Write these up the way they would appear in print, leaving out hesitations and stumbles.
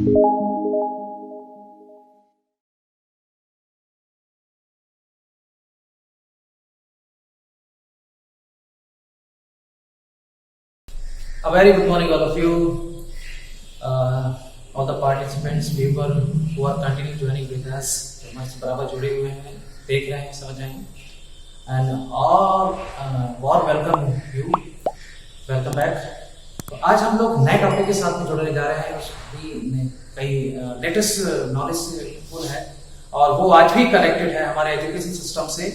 A very good morning, all of you, all the participants, people who are continuing joining with us, जो हमारे बराबर जुड़े हुए हैं, देख रहे हैं, समझ रहे हैं, and all warm welcome you, welcome back. तो आज हम लोग नए टॉपिक के साथ में जुड़ने जा रहे हैं, उसकी कई लेटेस्ट नॉलेज फुल है और वो आज भी कनेक्टेड है हमारे एजुकेशन सिस्टम से।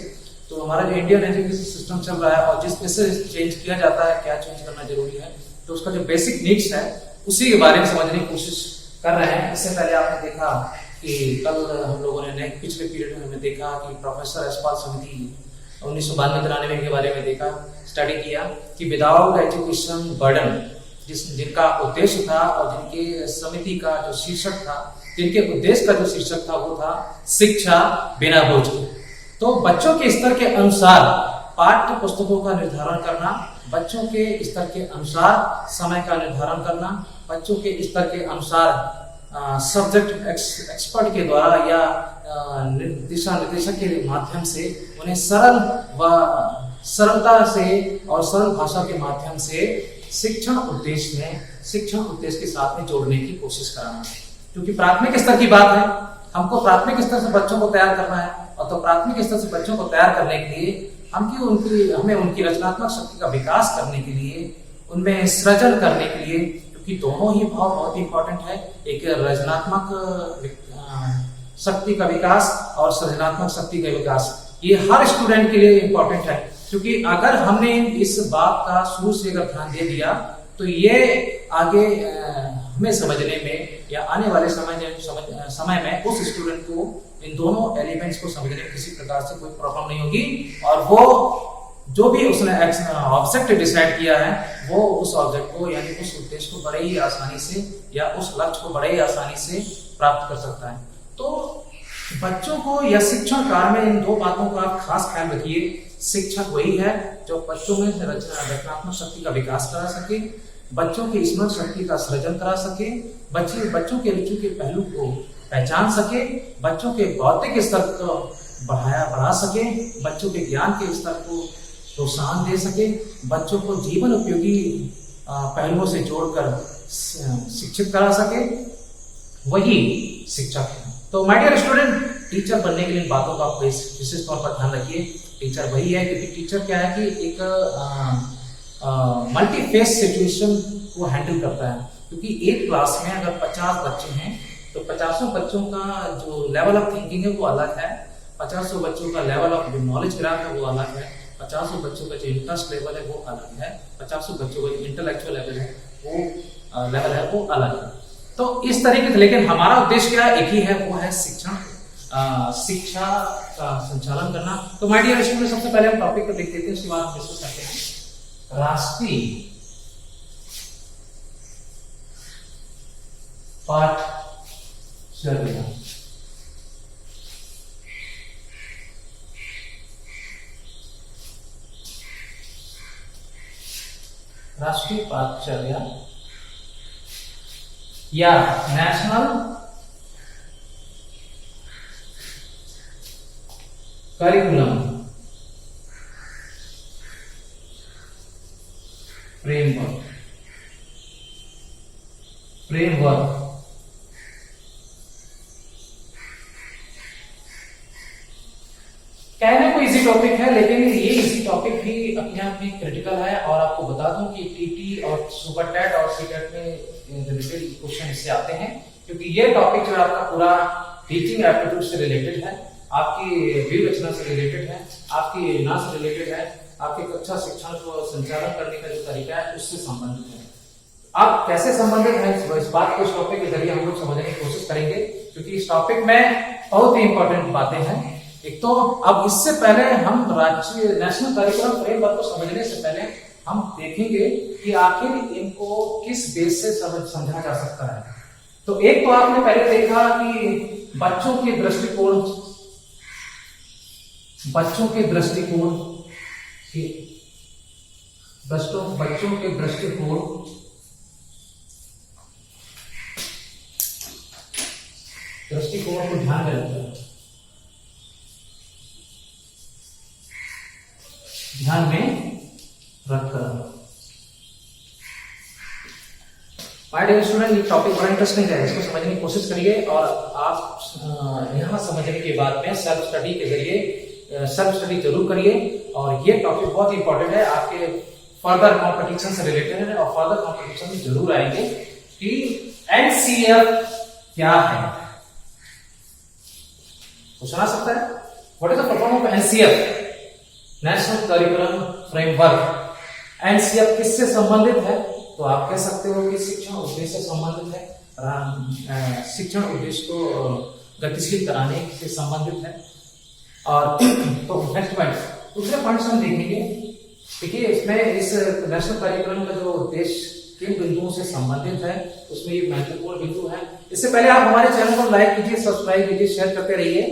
तो हमारा जो इंडियन एजुकेशन सिस्टम चल रहा है और जिस तरह से चेंज किया जाता है, क्या चेंज करना जरूरी है, तो उसका जो बेसिक नीड्स है उसी के बारे में समझने की कोशिश कर रहे हैं। इससे पहले आपने देखा कि कल हम लोगों ने पिछले पीरियड में हमने देखा कि प्रोफेसर यशपाल समिति 1992-93 के बारे में देखा, स्टडी किया कि विदाउट एजुकेशन बर्डन, जिनका उद्देश्य था और जिनके समिति का जो शीर्षक था, जिनके उद्देश्य का जो शीर्षक था वो था शिक्षा बिना बोझ के। तो बच्चों के स्तर के अनुसार पाठ्य पुस्तकों का निर्धारण करना, बच्चों के स्तर के अनुसार समय का निर्धारण करना, बच्चों के स्तर के अनुसार सब्जेक्ट एक्सपर्ट के द्वारा या दिशा निर्देशक के माध्यम से उन्हें सरलता से और सरल भाषा के माध्यम से शिक्षण उद्देश्य के साथ में जोड़ने की कोशिश कराना। क्योंकि प्राथमिक स्तर की बात है, हमको प्राथमिक स्तर से बच्चों को तैयार करना है, और तो प्राथमिक स्तर से बच्चों को तैयार करने के लिए हमें उनकी रचनात्मक शक्ति का विकास करने के लिए, उनमें सृजन करने के लिए, क्योंकि दोनों ही भाव बहुत इंपॉर्टेंट है, एक रचनात्मक शक्ति का विकास और सृजनात्मक शक्ति का विकास, ये हर स्टूडेंट के लिए इंपॉर्टेंट है। क्योंकि अगर हमने इस बात का शुरू से अगर ध्यान दे दिया तो ये आगे हमें समझने में या आने वाले समय में उस स्टूडेंट को इन दोनों एलिमेंट्स को समझने में किसी प्रकार से कोई प्रॉब्लम नहीं होगी, और वो जो भी उसने ऑब्जेक्ट डिसाइड किया है वो उस ऑब्जेक्ट को यानी उस उद्देश्य को बड़े ही आसानी से या उस लक्ष्य को बड़े ही आसानी से प्राप्त कर सकता है। तो बच्चों को या शिक्षण कार्य में इन दो बातों का खास ख्याल रखिए। शिक्षक वही है जो बच्चों में रचनात्मक शक्ति का विकास करा सके, बच्चों की स्मरण शक्ति का सृजन करा सके, बच्चों के रुचि के पहलू को पहचान सके, बच्चों के बौद्धिक स्तर को बढ़ा सके, बच्चों के ज्ञान के स्तर को प्रोत्साहन दे सके, बच्चों को जीवन उपयोगी पहलुओं से जोड़कर शिक्षित करा सके, वही शिक्षक है। तो माय डियर स्टूडेंट, टीचर बनने के लिए बातों का विशेष तौर पर ध्यान रखिए। टीचर वही है, क्योंकि टीचर क्या है कि एक मल्टी फेस सिचुएशन को हैंडल करता है। क्योंकि एक क्लास में अगर 50 बच्चे हैं तो 50 बच्चों का जो लेवल ऑफ थिंकिंग है वो अलग है, 50 बच्चों का लेवल ऑफ नॉलेज ग्राफ है वो अलग है, 50 बच्चों का जो इंटरेस्ट लेवल है वो अलग है, 50 बच्चों का जो इंटेलेक्चुअल लेवल है वो अलग है। तो इस तरीके से, लेकिन हमारा उद्देश्य क्या है, एक ही है, वो है शिक्षा का संचालन करना। तो माय डियर स्टूडेंट, सबसे पहले हम टॉपिक को देख लेते हैं, उसके बाद हम डिस्कस करते हैं राष्ट्रीय पाठ्यचर्या। राष्ट्रीय पाठ्यचर्या या नेशनल करिकुलम फ्रेमवर्क कहने को इजी टॉपिक है, लेकिन ये इजी टॉपिक भी अपने आप में क्रिटिकल है। और आपको बता दूं कि टीटी और सुपर टेट और सीटेट में रिलेटेड क्वेश्चन इससे आते हैं, क्योंकि ये टॉपिक जो है आपका पूरा टीचिंग एप्टीट्यूड से रिलेटेड है, आपकी व्यू रचना से रिलेटेड है, आपकी योजना से रिलेटेड है, आपके कक्षा शिक्षण को संचालन करने का जो तरीका है उससे संबंधित है। आप कैसे संबंधित है इस बात को इस टॉपिक के जरिए हम लोग समझने की कोशिश करेंगे, क्योंकि इस टॉपिक में बहुत ही इंपॉर्टेंट बातें हैं। एक तो अब इससे पहले हम राष्ट्रीय नेशनल करिकुलम फ्रेमवर्क को समझने से पहले हम देखेंगे कि आखिर इनको किस बेस से समझा जा सकता है। तो एक तो आपने पहले देखा कि बच्चों के दृष्टिकोण दृष्टिकोण को ध्यान में रखकर माय डियर स्टूडेंट, ये टॉपिक बड़ा इंटरेस्टिंग है, इसको समझने की कोशिश करिए और आप यहाँ समझने के बाद में सेल्फ स्टडी के जरिए सेल्फ स्टडी जरूर करिए। और ये टॉपिक बहुत इंपॉर्टेंट है, आपके फर्दर कॉम्पिटिशन से रिलेटेड है और फर्दर कॉम्पिटिशन में जरूर आएंगे कि एनसीएफ क्या है। क्वेश्चन आ सकता है, what is the full form of NCF? National curriculum framework. NCF किससे संबंधित है? तो आप कह सकते हो कि शिक्षण उद्देश्य से संबंधित है, शिक्षण उद्देश्य को गतिशील कराने से संबंधित है। और तो नेक्स्ट पॉइंट, दूसरे पॉइंट हम देखेंगे। देखिए, इसमें इस नेशनल करिकुलम का जो उद्देश्य किन बिंदुओं से संबंधित है, उसमें ये महत्वपूर्ण बिंदु है। इससे पहले आप हमारे चैनल को लाइक कीजिए, सब्सक्राइब कीजिए, शेयर करते रहिए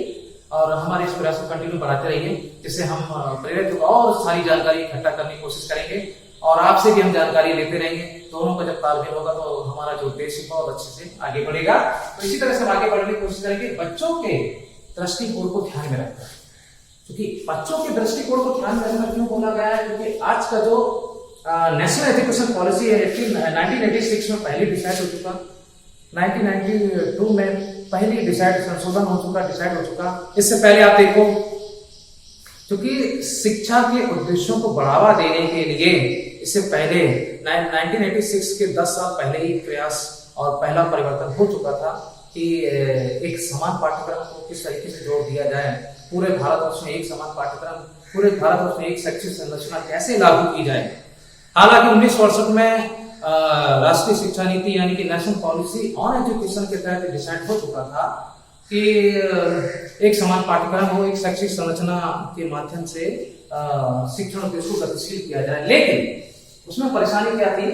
और हमारे इस प्रयास को कंटिन्यू बढ़ाते रहिए, जिससे हम प्रेरित और सारी जानकारी इकट्ठा करने की कोशिश करेंगे और आपसे भी हम जानकारी लेते रहेंगे। दोनों का जब तालमेल होगा तो हमारा जो उद्देश्य बहुत अच्छे से आगे बढ़ेगा। तो इसी तरह से हम आगे बढ़ने की कोशिश करेंगे बच्चों के दृष्टिकोण को ध्यान में रखकर, क्योंकि बच्चों के दृष्टिकोण को ध्यान में रखना क्यों बोला गया है? क्योंकि आज का जो नेशनल एजुकेशन पॉलिसी है 1986 में पहले डिसाइड हो चुका, 1992 में पहली संशोधन हो चुका। इससे पहले आप देखो, क्योंकि शिक्षा के उद्देश्यों को बढ़ावा देने के लिए इससे पहले 1986 के 10 साल पहले ही प्रयास और पहला परिवर्तन हो चुका था कि एक समान पाठ्यक्रम को किस तरीके से जोड़ दिया जाए, पूरे भारतवर्ष में एक समान पाठ्यक्रम, पूरे भारतवर्ष में एक शैक्षिक संरचना कैसे लागू की जाए। हालांकि 1968 में राष्ट्रीय शिक्षा नीति यानी कि नेशनल पॉलिसी ऑन एजुकेशन के तहत डिसाइड हो चुका था कि एक समान पाठ्यक्रम हो, एक शैक्षिक संरचना के माध्यम से शिक्षण उद्देश्य को गतिशील किया जाए। लेकिन उसमें परेशानी क्या थी?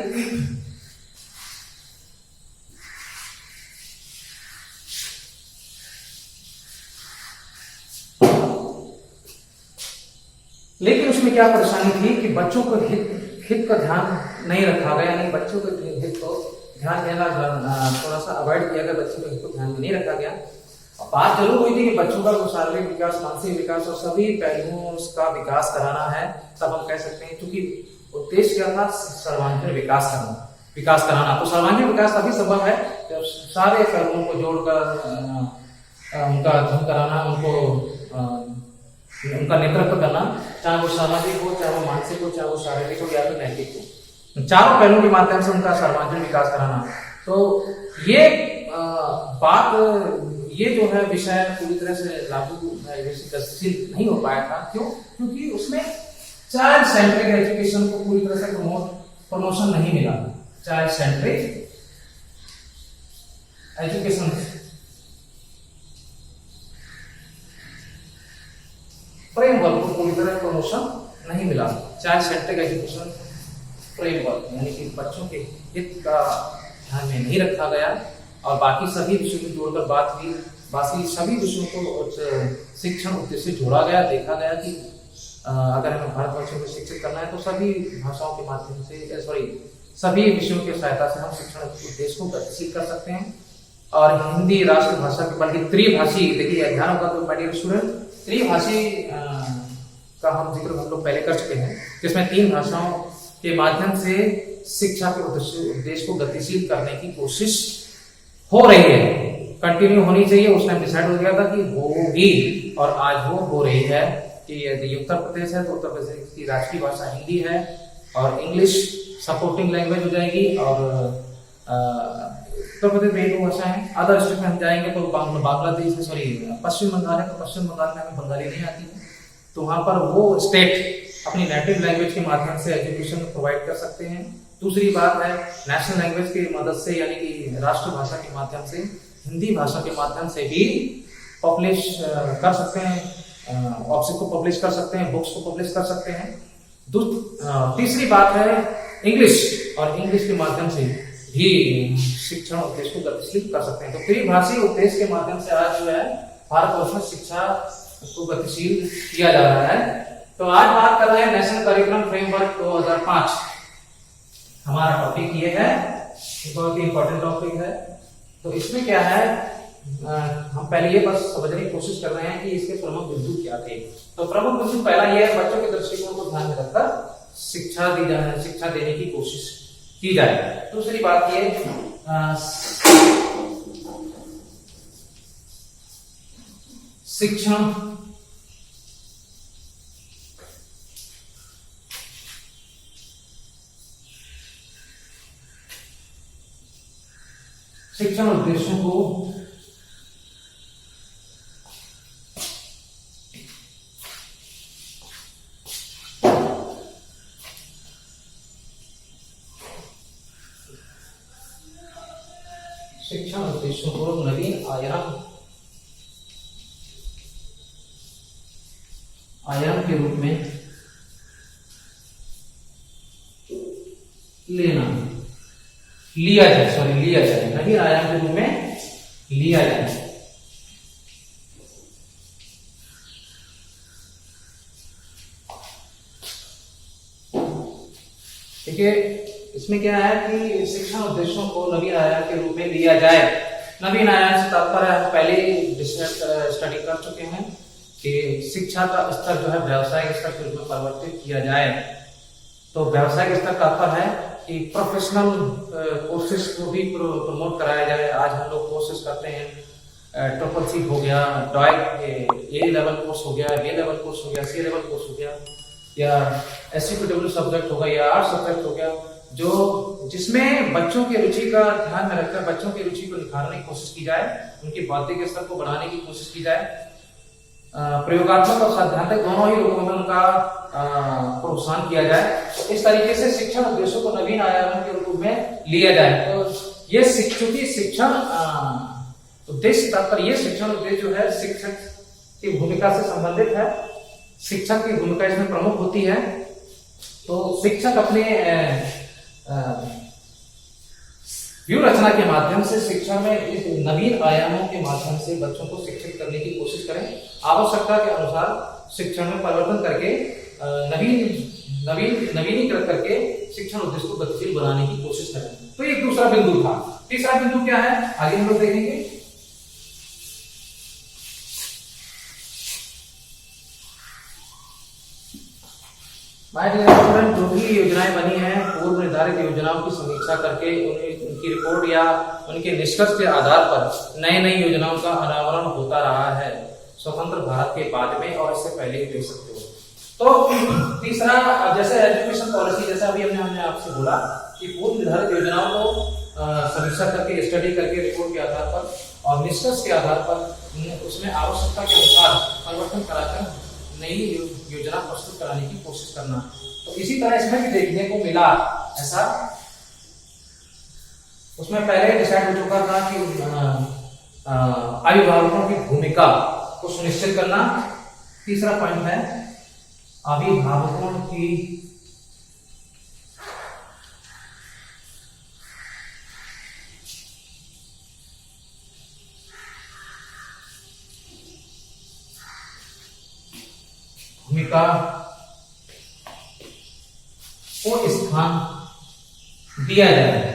लेकिन उसमें क्या परेशानी थी कि बच्चों को हित का ध्यान नहीं रखा गया, यानी बच्चों के हित को ध्यान देना थोड़ा सा अवॉइड किया गया, बच्चों के हित को ध्यान में नहीं रखा गया। बात जरूर हुई थी कि बच्चों का शारीरिक विकास, मानसिक विकास और सभी पहलुओं का विकास कराना है, तब हम कह सकते हैं, क्योंकि उद्देश्य क्या था? सर्वांगीण विकास कराना। तो सर्वांगीण विकास तभी संभव है जब सारे पहलुओं को जोड़कर उनका अध्ययन कराना, उनका नेतृत्व करना, चाहे वो सामाजिक हो, चाहे वो मानसिक हो, चाहे वो शारीरिक हो या तो नैतिक हो, चारों पहलुओं के माध्यम से उनका सर्वांगीण विकास कराना। तो ये बात, ये जो है विषय पूरी तरह से लागू गतिशील नहीं हो पाया था। क्यों? क्योंकि उसमें चाइल्ड सेंट्रिक एजुकेशन को पूरी तरह से प्रमोशन नहीं मिला। चाइल्ड सेंट्रिक एजुकेशन फ्रेमवर्क को पूरी तरह प्रमोशन नहीं मिला। चाइल्ड सेंट्रिक एजुकेशन फ्रेमवर्क यानी कि बच्चों के हित का ध्यान में नहीं रखा गया और बाकी सभी विषयों को जोड़कर बात हुई। बाकी सभी विषयों को शिक्षण उद्देश्य से जोड़ा गया। देखा गया कि अगर हमें भारतवर्षों को शिक्षित करना है तो सभी भाषाओं के माध्यम से, सभी विषयों की सहायता से हम शिक्षण उद्देश्य को गतिशील कर सकते हैं। और हिंदी राष्ट्र भाषा के बल्कि त्रिभाषी, देखिए ध्यान होगा तो माय डियर स्टूडेंट, त्रिभाषी का हम जिक्र हम लोग पहले कर चुके हैं, जिसमें 3 भाषाओं के माध्यम से शिक्षा के उद्देश्य को गतिशील करने की कोशिश हो रही है, कंटिन्यू होनी चाहिए। उस टाइम डिसाइड हो गया था कि होगी और आज वो हो रही है कि यदि उत्तर प्रदेश है तो उत्तर प्रदेश की राष्ट्रीय भाषा हिंदी है और इंग्लिश सपोर्टिंग लैंग्वेज हो जाएगी। और उत्तर प्रदेश में 2 भाषा है। अदर स्टेट में हम जाएंगे तो बांग्लादेश, पश्चिम बंगाल है, तो पश्चिम बंगाल में हमें बंगाली नहीं आती है, तो वहां पर वो स्टेट अपनी नेटिव लैंग्वेज के माध्यम से एजुकेशन प्रोवाइड कर सकते हैं। दूसरी बात है नेशनल लैंग्वेज की मदद से यानी कि राष्ट्रभाषा के माध्यम से, हिंदी भाषा के माध्यम से भी पब्लिश कर सकते हैं, ऑब्जेक्ट को पब्लिश कर सकते हैं, बुक्स को पब्लिश कर सकते हैं। तीसरी बात है इंग्लिश, और इंग्लिश के माध्यम से भी शिक्षण उद्देश्य को गतिशील कर सकते हैं। तो त्रिभाषी उद्देश्य के माध्यम से आज जो है भारतवर्ष में शिक्षा को गतिशील किया जा रहा है। तो आज बात कर रहे हैं नेशनल करिकुलम फ्रेमवर्क 2005। हमारा टॉपिक ये है, बहुत ही इंपॉर्टेंट टॉपिक है। तो इसमें क्या है, हम पहले ये बस समझने की कोशिश कर रहे हैं कि इसके प्रमुख बिंदु क्या थे। तो प्रमुख बिंदु पहला ये है, बच्चों के दृष्टिकोण को ध्यान में रखकर शिक्षा देने की कोशिश की जाए। दूसरी बात ये शिक्षण उद्देश्यों को नवीन आयाम के रूप में लिया जाए, नवीन आयाम के रूप में लिया जाए। ठीक है, इसमें क्या है कि शिक्षण उद्देश्यों को नवीन आयाम के रूप में लिया जाए। नवीन आयाम से तात्पर्य हम पहले स्टडी कर चुके हैं कि शिक्षा का स्तर जो है व्यावसायिक स्तर के रूप में परिवर्तित किया जाए। तो व्यावसायिक स्तर का तात्पर्य है कि प्रोफेशनल कोर्सेज को भी प्रमोट कराया जाए। आज हम लोग कोर्सेज करते हैं, ट्रिपल सी हो गया, ए लेवल कोर्स हो गया, बी लेवल कोर्स हो गया, सी लेवल कोर्स हो गया, या SCPW सब्जेक्ट होगा या आर्ट सब्जेक्ट हो गया, जो जिसमें बच्चों की रुचि का ध्यान में रखकर बच्चों की रुचि को निखारने की कोशिश की जाए, उनकी बौद्धिक स्तर को बढ़ाने की कोशिश की जाए। प्रयोगात्मक और सैद्धांतिक दोनों ही रूपों में उनका प्रोत्साहन किया जाए। इस तरीके से शिक्षण उद्देश्यों को नवीन आयामों के रूप में लिया जाए। तो ये शिक्षण उद्देश्य तात्पर्य ये शिक्षण उद्देश्य जो है शिक्षक की भूमिका से संबंधित है। शिक्षक की भूमिका इसमें प्रमुख होती है। तो शिक्षक अपने व्यू रचना के माध्यम से शिक्षा में इस नवीन आयामों के माध्यम से बच्चों को शिक्षित करने की कोशिश करें। आवश्यकता के अनुसार शिक्षण में परिवर्तन करके नवीनीकृत करके शिक्षण उद्देश्य को गतिशील बनाने की कोशिश करें। तो एक दूसरा बिंदु था। तीसरा बिंदु क्या है, आगे हम लोग देखेंगे। जो भी योजनाएं बनी हैं, पूर्व निर्धारित योजनाओं की समीक्षा करके उनकी रिपोर्ट या उनके निष्कर्ष के आधार पर नई योजनाओं का अनावरण होता रहा है, स्वतंत्र भारत के बाद में और इससे पहले भी देख सकते हो। तो तीसरा, जैसे एजुकेशन पॉलिसी, जैसा अभी हमने आपसे बोला कि पूर्व निर्धारित योजनाओं को समीक्षा करके, स्टडी करके, रिपोर्ट के आधार पर और निष्कर्ष के आधार पर उसमें आवश्यकता के अनुसार परिवर्तन कराकर नई योजना प्रस्तुत कराने की कोशिश करना। तो इसी तरह इसमें भी देखने को मिला ऐसा। उसमें पहले डिसाइड हो चुका था कि अभिभावकों की भूमिका को सुनिश्चित करना। तीसरा पॉइंट है अभिभावकों की भूमिका को स्थान दिया जाए।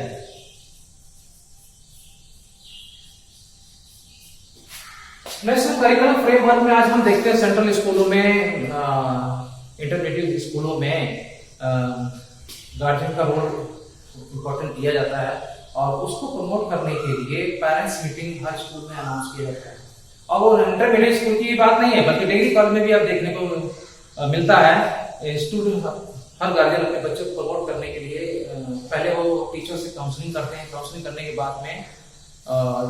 नेशनल करिकुलम फ्रेमवर्क में आज हम देखते हैं सेंट्रल स्कूलों में, इंटरमीडिएट स्कूलों में गार्जियन का रोल इम्पोर्टेंट दिया जाता है और उसको प्रमोट करने के लिए पेरेंट्स मीटिंग हर स्कूल में अनाउंस किया जाता है। और वो इंटरमीडिएट स्कूल की बात नहीं है, बल्कि डिग्री कॉलेज में भी आप देखने को मिलता है। स्टूडेंट, हर गार्जियन अपने बच्चे को प्रमोट करने के लिए पहले वो टीचर से काउंसलिंग करते हैं। काउंसलिंग करने के बाद में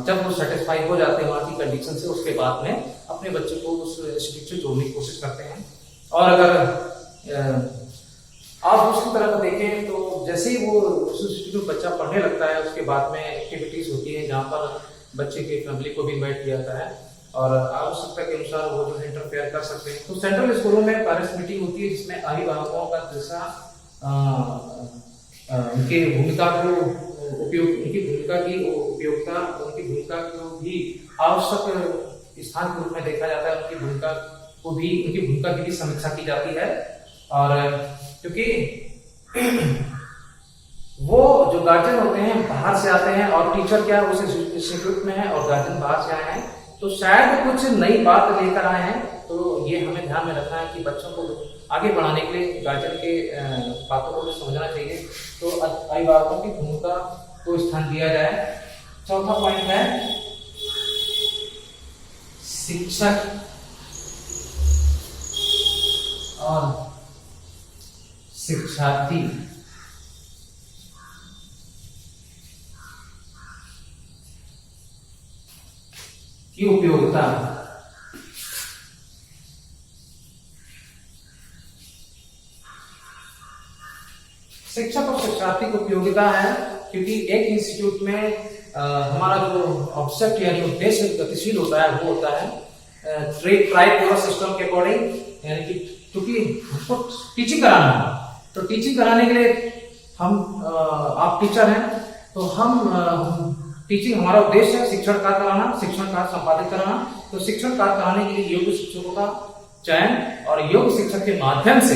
जब वो सेटिस्फाई हो जाते हैं वहाँ की कंडीशन से, उसके बाद में अपने बच्चे को उस इंस्टीट्यूट से जोड़ने की कोशिश करते हैं। और अगर आप दूसरी तरफ देखें तो जैसे ही वो उस इंस्टीट्यूट में बच्चा पढ़ने लगता है, उसके बाद में एक्टिविटीज होती है जहाँ पर बच्चे की फैमिली को भी इन्वाइट किया जाता है और आवश्यकता के अनुसार वो जो है इंटरफेयर कर सकते हैं। तो सेंट्रल स्कूलों में पेरेंट्स मीटिंग होती है जिसमें अभिभावकों का दिशा उनकी भूमिका को भी आवश्यक स्थान के रूप में देखा जाता है। उनकी भूमिका की भी समीक्षा की जाती है। और क्योंकि वो जो गार्जियन होते हैं बाहर से आते हैं और टीचर क्या है उस इंस्टीट्यूट में है और गार्जियन बाहर से आए हैं, तो शायद कुछ नई बात लेकर आए हैं। तो ये हमें ध्यान में रखना है कि बच्चों को आगे बढ़ाने के लिए गार्जियन के बातों को भी समझना चाहिए। तो अभिभावकों की भूमिका को स्थान दिया जाए। चौथा पॉइंट है शिक्षक और शिक्षार्थी की उपयोगिता। शिक्षक और शिक्षार्थी की उपयोगिता है, क्योंकि एक इंस्टीट्यूट में हमारा जो ऑब्जेक्ट यानी उद्देश्य गतिशील होता है वो होता है ट्राई सिस्टम के अकॉर्डिंग, यानी कि क्योंकि हमको टीचिंग कराना है, तो टीचिंग कराने के लिए हम आप टीचर हैं तो हम टीचिंग हमारा उद्देश्य है शिक्षण कार्य कराना, शिक्षण कार्य संपादित कराना। तो शिक्षण कार्य कराने के लिए योग्य शिक्षकों का चयन और योग्य शिक्षक के माध्यम से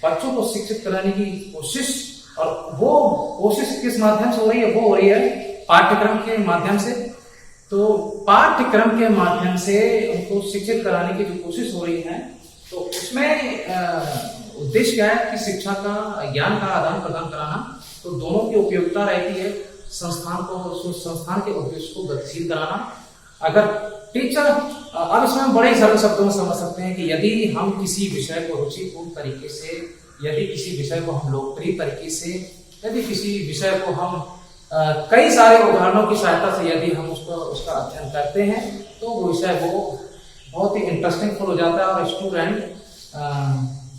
बच्चों को शिक्षित कराने की कोशिश, और वो कोशिश किस माध्यम से हो रही है, वो हो रही है पाठ्यक्रम के माध्यम से। तो पाठ्यक्रम के माध्यम से उनको शिक्षित कराने की जो कोशिश हो रही है, तो उसमें उद्देश्य क्या है कि शिक्षा का ज्ञान का आदान प्रदान कराना। तो दोनों की उपयोगिता रहती है, संस्थान के उद्देश्य को गतिशील कराना। अगर टीचर, अब इसमें बड़े सरल शब्दों में समझ सकते हैं कि यदि हम किसी विषय को रुचिपूर्ण तरीके से, यदि किसी विषय को हम लोकप्रिय तरीके से, यदि किसी विषय को हम कई सारे उदाहरणों की सहायता से यदि हम उसका अध्ययन करते हैं, तो वो विषय वो बहुत ही इंटरेस्टिंग फुल हो जाता है और स्टूडेंट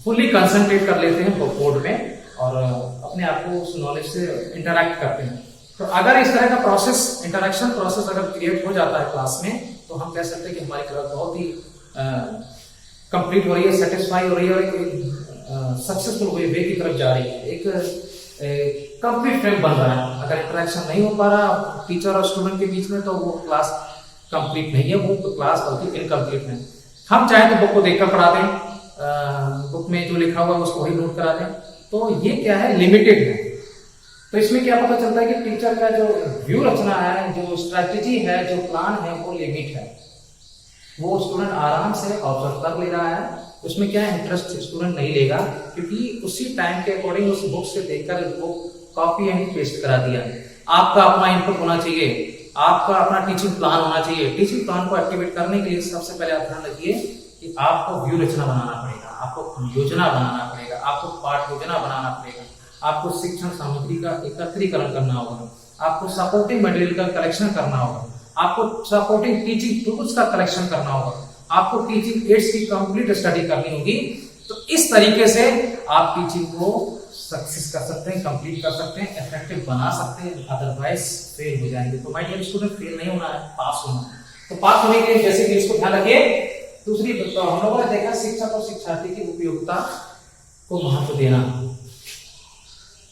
फुल्ली कंसंट्रेट कर लेते हैं बोर्ड में और अपने आप को उस नॉलेज से इंटरैक्ट करते हैं। तो अगर इस तरह का प्रोसेस, इंटरेक्शन प्रोसेस अगर क्रिएट हो जाता है क्लास में, तो हम कह सकते हैं कि हमारी क्लास बहुत ही कंप्लीट हो रही है, सेटिस्फाई हो रही है और एक सक्सेसफुल वे की तरफ जा रही है, एक कंप्लीट फ्रेम बन रहा है। अगर इंटरेक्शन नहीं हो पा रहा टीचर और स्टूडेंट के बीच में, तो वो क्लास कंप्लीट नहीं है, वो क्लास बल्कि इनकम्प्लीट है। हम चाहे तो बुक को देखकर पढ़ा दें, बुक में जो लिखा हुआ है उसको ही नोट करा दें, तो ये क्या है, लिमिटेड है। तो इसमें क्या पता चलता है कि टीचर का जो व्यू रचना है, जो स्ट्रैटेजी है, जो प्लान है, वो लिमिट है। वो स्टूडेंट आराम से ऑब्जर्व कर ले रहा है, उसमें क्या इंटरेस्ट स्टूडेंट नहीं लेगा, क्योंकि उसी टाइम के अकॉर्डिंग उस बुक से देखकर वो कॉपी एंड पेस्ट करा दिया। आपका अपना इनपुट होना चाहिए, आपका अपना टीचिंग प्लान होना चाहिए। टीचिंग प्लान को एक्टिवेट करने के लिए सबसे पहले आप ध्यान रखिए कि आपको व्यू रचना बनाना पड़ेगा, आपको योजना बनाना पड़ेगा, आपको पाठ योजना बनाना पड़ेगा, आपको शिक्षण सामग्री का एकत्रीकरण करना होगा, आपको सपोर्टिंग मटेरियल का कलेक्शन करना होगा, आपको सपोर्टिंग टीचिंग टूल्स का कलेक्शन करना होगा, आपको टीचिंग एड्स की कंप्लीट स्टडी करनी होगी। तो इस तरीके से आप टीचिंग को सक्सेस कर सकते हैं, कंप्लीट कर सकते हैं, इफेक्टिव बना सकते हैं, अदरवाइज फेल हो जाएंगे। तो माय डियर स्टूडेंट, फेल नहीं होना है, पास होना है। तो पास होने के लिए जैसे कि इसको ध्यान रखिए। दूसरी तो हम लोगों ने देखा शिक्षक और शिक्षार्थी की उपयोगिता को महत्व देना।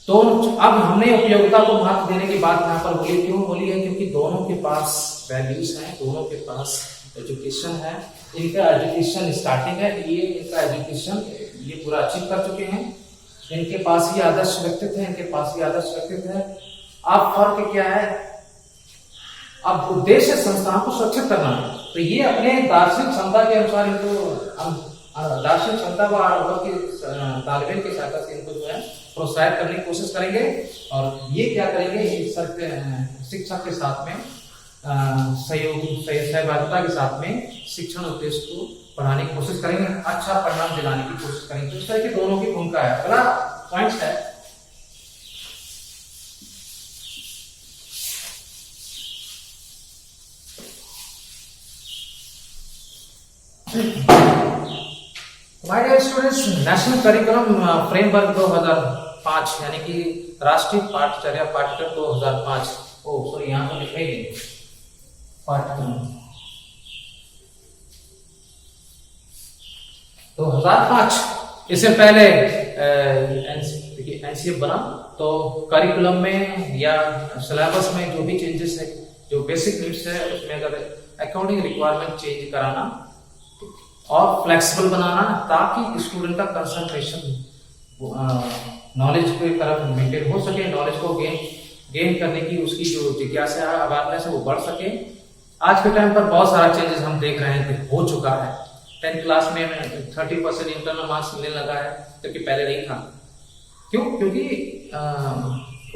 तो अब हमने उपयोगिता को महत्व देने की बात यहाँ पर बोली, क्यों बोली है, क्योंकि दोनों के पास वैल्यूज हैं, दोनों के पास एजुकेशन है, इनका एजुकेशन स्टार्टिंग है, ये इनका एजुकेशन ये पूरा अचीव कर चुके हैं, इनके पास भी आदर्श व्यक्तित्व है, इनके पास भी आदर्श व्यक्तित्व है। अब फर्क क्या है, अब उद्देश्य संस्थान को सुरक्षित करना है, तो ये अपने दार्शनिक क्षमता के अनुसार इनको दार्शनिक क्षमता को तालिब इल्म की सहायता से इनको जो है प्रोत्साहित करने की कोशिश करेंगे। और ये क्या करेंगे, शिक्षक के साथ में सहभागिता के साथ में शिक्षण उद्देश्य को बढ़ाने की कोशिश करेंगे, अच्छा परिणाम दिलाने की कोशिश करेंगे। तो इस तरह की दोनों की भूमिका है। अगला पॉइंट है my dear students, national curriculum framework 2005 यानी कि राष्ट्रीय पाठचर्या पाठ्यक्रम 2005, सॉरी यहाँ पर लिखा ही नहीं पाठ्यक्रम 2005। इससे पहले एनसीएफ बना, तो करिकुलम में या सिलेबस में जो भी चेंजेस है, जो बेसिक नीड्स है, उसमें अगर अकॉर्डिंग रिक्वायरमेंट चेंज कराना और फ्लेक्सिबल बनाना, ताकि स्टूडेंट का कंसंट्रेशन नॉलेज की तरफ मेंटेन हो सके, नॉलेज को गेन करने की उसकी जो जिज्ञासा है, अवेयरनेस है, वो बढ़ सके। आज के टाइम पर बहुत सारा चेंजेस हम देख रहे हैं कि हो चुका है। 10th क्लास में 30% इंटरनल मार्क्स मिलने लगा है, जबकि पहले नहीं था। क्यों? क्योंकि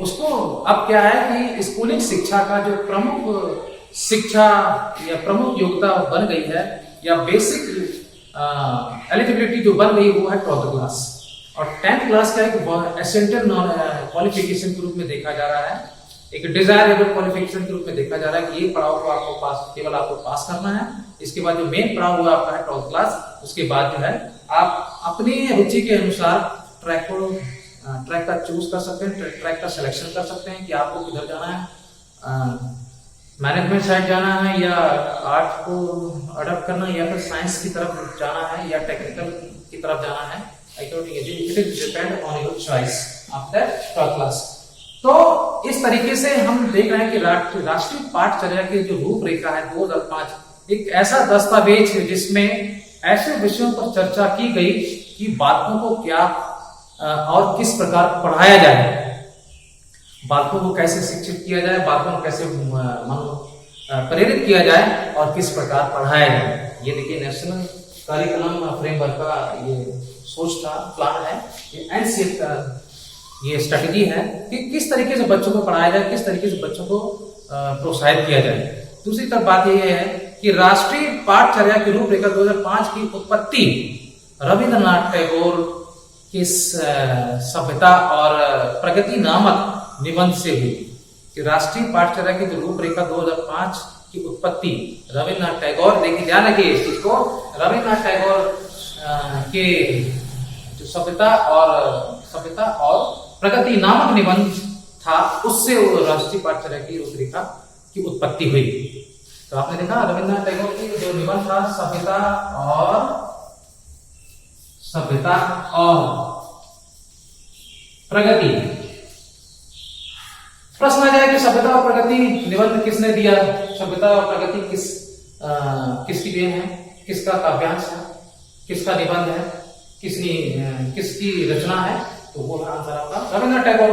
उसको अब क्या है कि स्कूलिंग शिक्षा का जो प्रमुख शिक्षा या प्रमुख योग्यता बन गई है, या बेसिक एलिजिबिलिटी जो बन गई, वो है 12th क्लास। और 10th क्लास का एक एसेंशियल क्वालिफिकेशन के रूप में देखा जा रहा है, एक डिजायरेबल क्वालिफिकेशन के रूप में देखा जा रहा है कि ये पड़ाव को आपको केवल आपको पास करना है। इसके बाद जो मेन पड़ाव हुआ आपका है 12th क्लास, उसके बाद जो है आप अपनी रुचि के अनुसार ट्रैक का चूज कर सकते हैं, ट्रैक का सिलेक्शन कर सकते हैं कि आपको किधर जाना है, मैनेजमेंट साइड जाना है, या आर्ट को अडॉप्ट करना है, या फिर साइंस की तरफ जाना है, या टेक्निकल की तरफ जाना है। It is depend on your choice after 12th class. तो इस तरीके से हम देख रहे हैं कि राष्ट्रीय पाठचर्या की जो रूपरेखा है 2005 एक ऐसा दस्तावेज है जिसमें ऐसे विषयों पर चर्चा की गई कि बालकों को क्या और किस प्रकार पढ़ाया जाए, बालकों को कैसे शिक्षित किया जाए, बालकों को कैसे प्रेरित किया जाए और किस प्रकार पढ़ाया जाए। ये देखिए नेशनल करिकुलम फ्रेमवर्क का ये सोच था, प्लान है, ये एनसीएफ का ये स्ट्रेटजी है कि किस तरीके से बच्चों को पढ़ाया जाए, किस तरीके से बच्चों को प्रोत्साहित किया जाए। दूसरी तरफ बात यह है कि राष्ट्रीय पाठचर्या की रूपरेखा 2005 की उत्पत्ति रविंद्रनाथ टैगोर की सभ्यता और प्रगति नामक निबंध से हुई। कि राष्ट्रीय पाठचर्या की जो रूपरेखा 2005 की उत्पत्ति रविंद्रनाथ टैगोर, देखिए ध्यान रखिए इस चीज को, रविंद्रनाथ टैगोर के जो सभ्यता और प्रगति नामक निबंध था, उससे वो राष्ट्रीय पाठचर्या की रूपरेखा की उत्पत्ति हुई। तो आपने देखा रविंद्रनाथ टैगोर की जो निबंध था सभ्यता और प्रगति। प्रश्न आ जाए कि सभ्यता और प्रगति निबंध किसने दिया, सभ्यता और प्रगति किसकी देन है, किसका काव्यांश है, किसका निबंध है, किसकी रचना है, तो वो आंसर आपका रविंद्रनाथ टैगोर।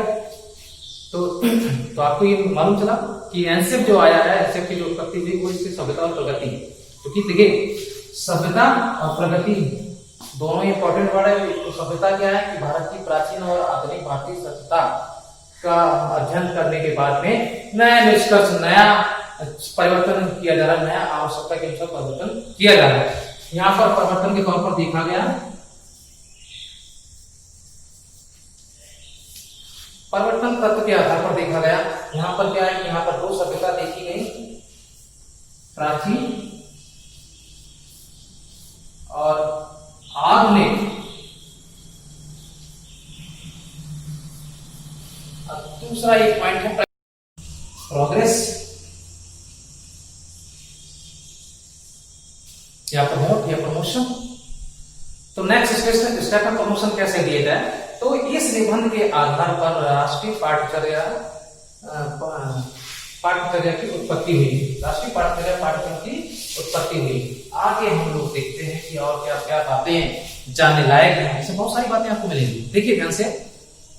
तो आपको ये मालूम चला कि एनसीएफ जो आया है, एनसीएफ की जो उत्पत्ति हुई वो इसकी सभ्यता और प्रगति, क्योंकि देखिए सभ्यता और प्रगति दोनों इंपॉर्टेंट वर्ड है। तो सभ्यता क्या है कि भारत की प्राचीन और आधुनिक भारतीय सभ्यता का अध्ययन करने के बाद में नया निष्कर्ष, नया परिवर्तन किया जा रहा है, नया आवश्यकता के अनुसार परिवर्तन किया जा रहा है। यहाँ पर परिवर्तन के तौर पर देखा गया, परिवर्तन तत्व के आधार पर देखा गया। यहाँ पर क्या है कि यहाँ पर दो सभ्यता देखी गई, प्राचीन और आधुनिक। दूसरा एक पॉइंट है प्रोग्रेस या प्रमोट या प्रमोशन। तो नेक्स्ट स्टेप में प्रमोशन कैसे दिया जाए, तो इस निबंध के आधार पर राष्ट्रीय पाठचर्या की उत्पत्ति हुई, राष्ट्रीय पाठचर्या पाठ्यक्रम की उत्पत्ति हुई। आगे हम लोग देखते हैं कि और क्या क्या बातें जानने लायक हैं, ऐसे बहुत सारी बातें आपको मिलेंगी। देखिए ध्यान से,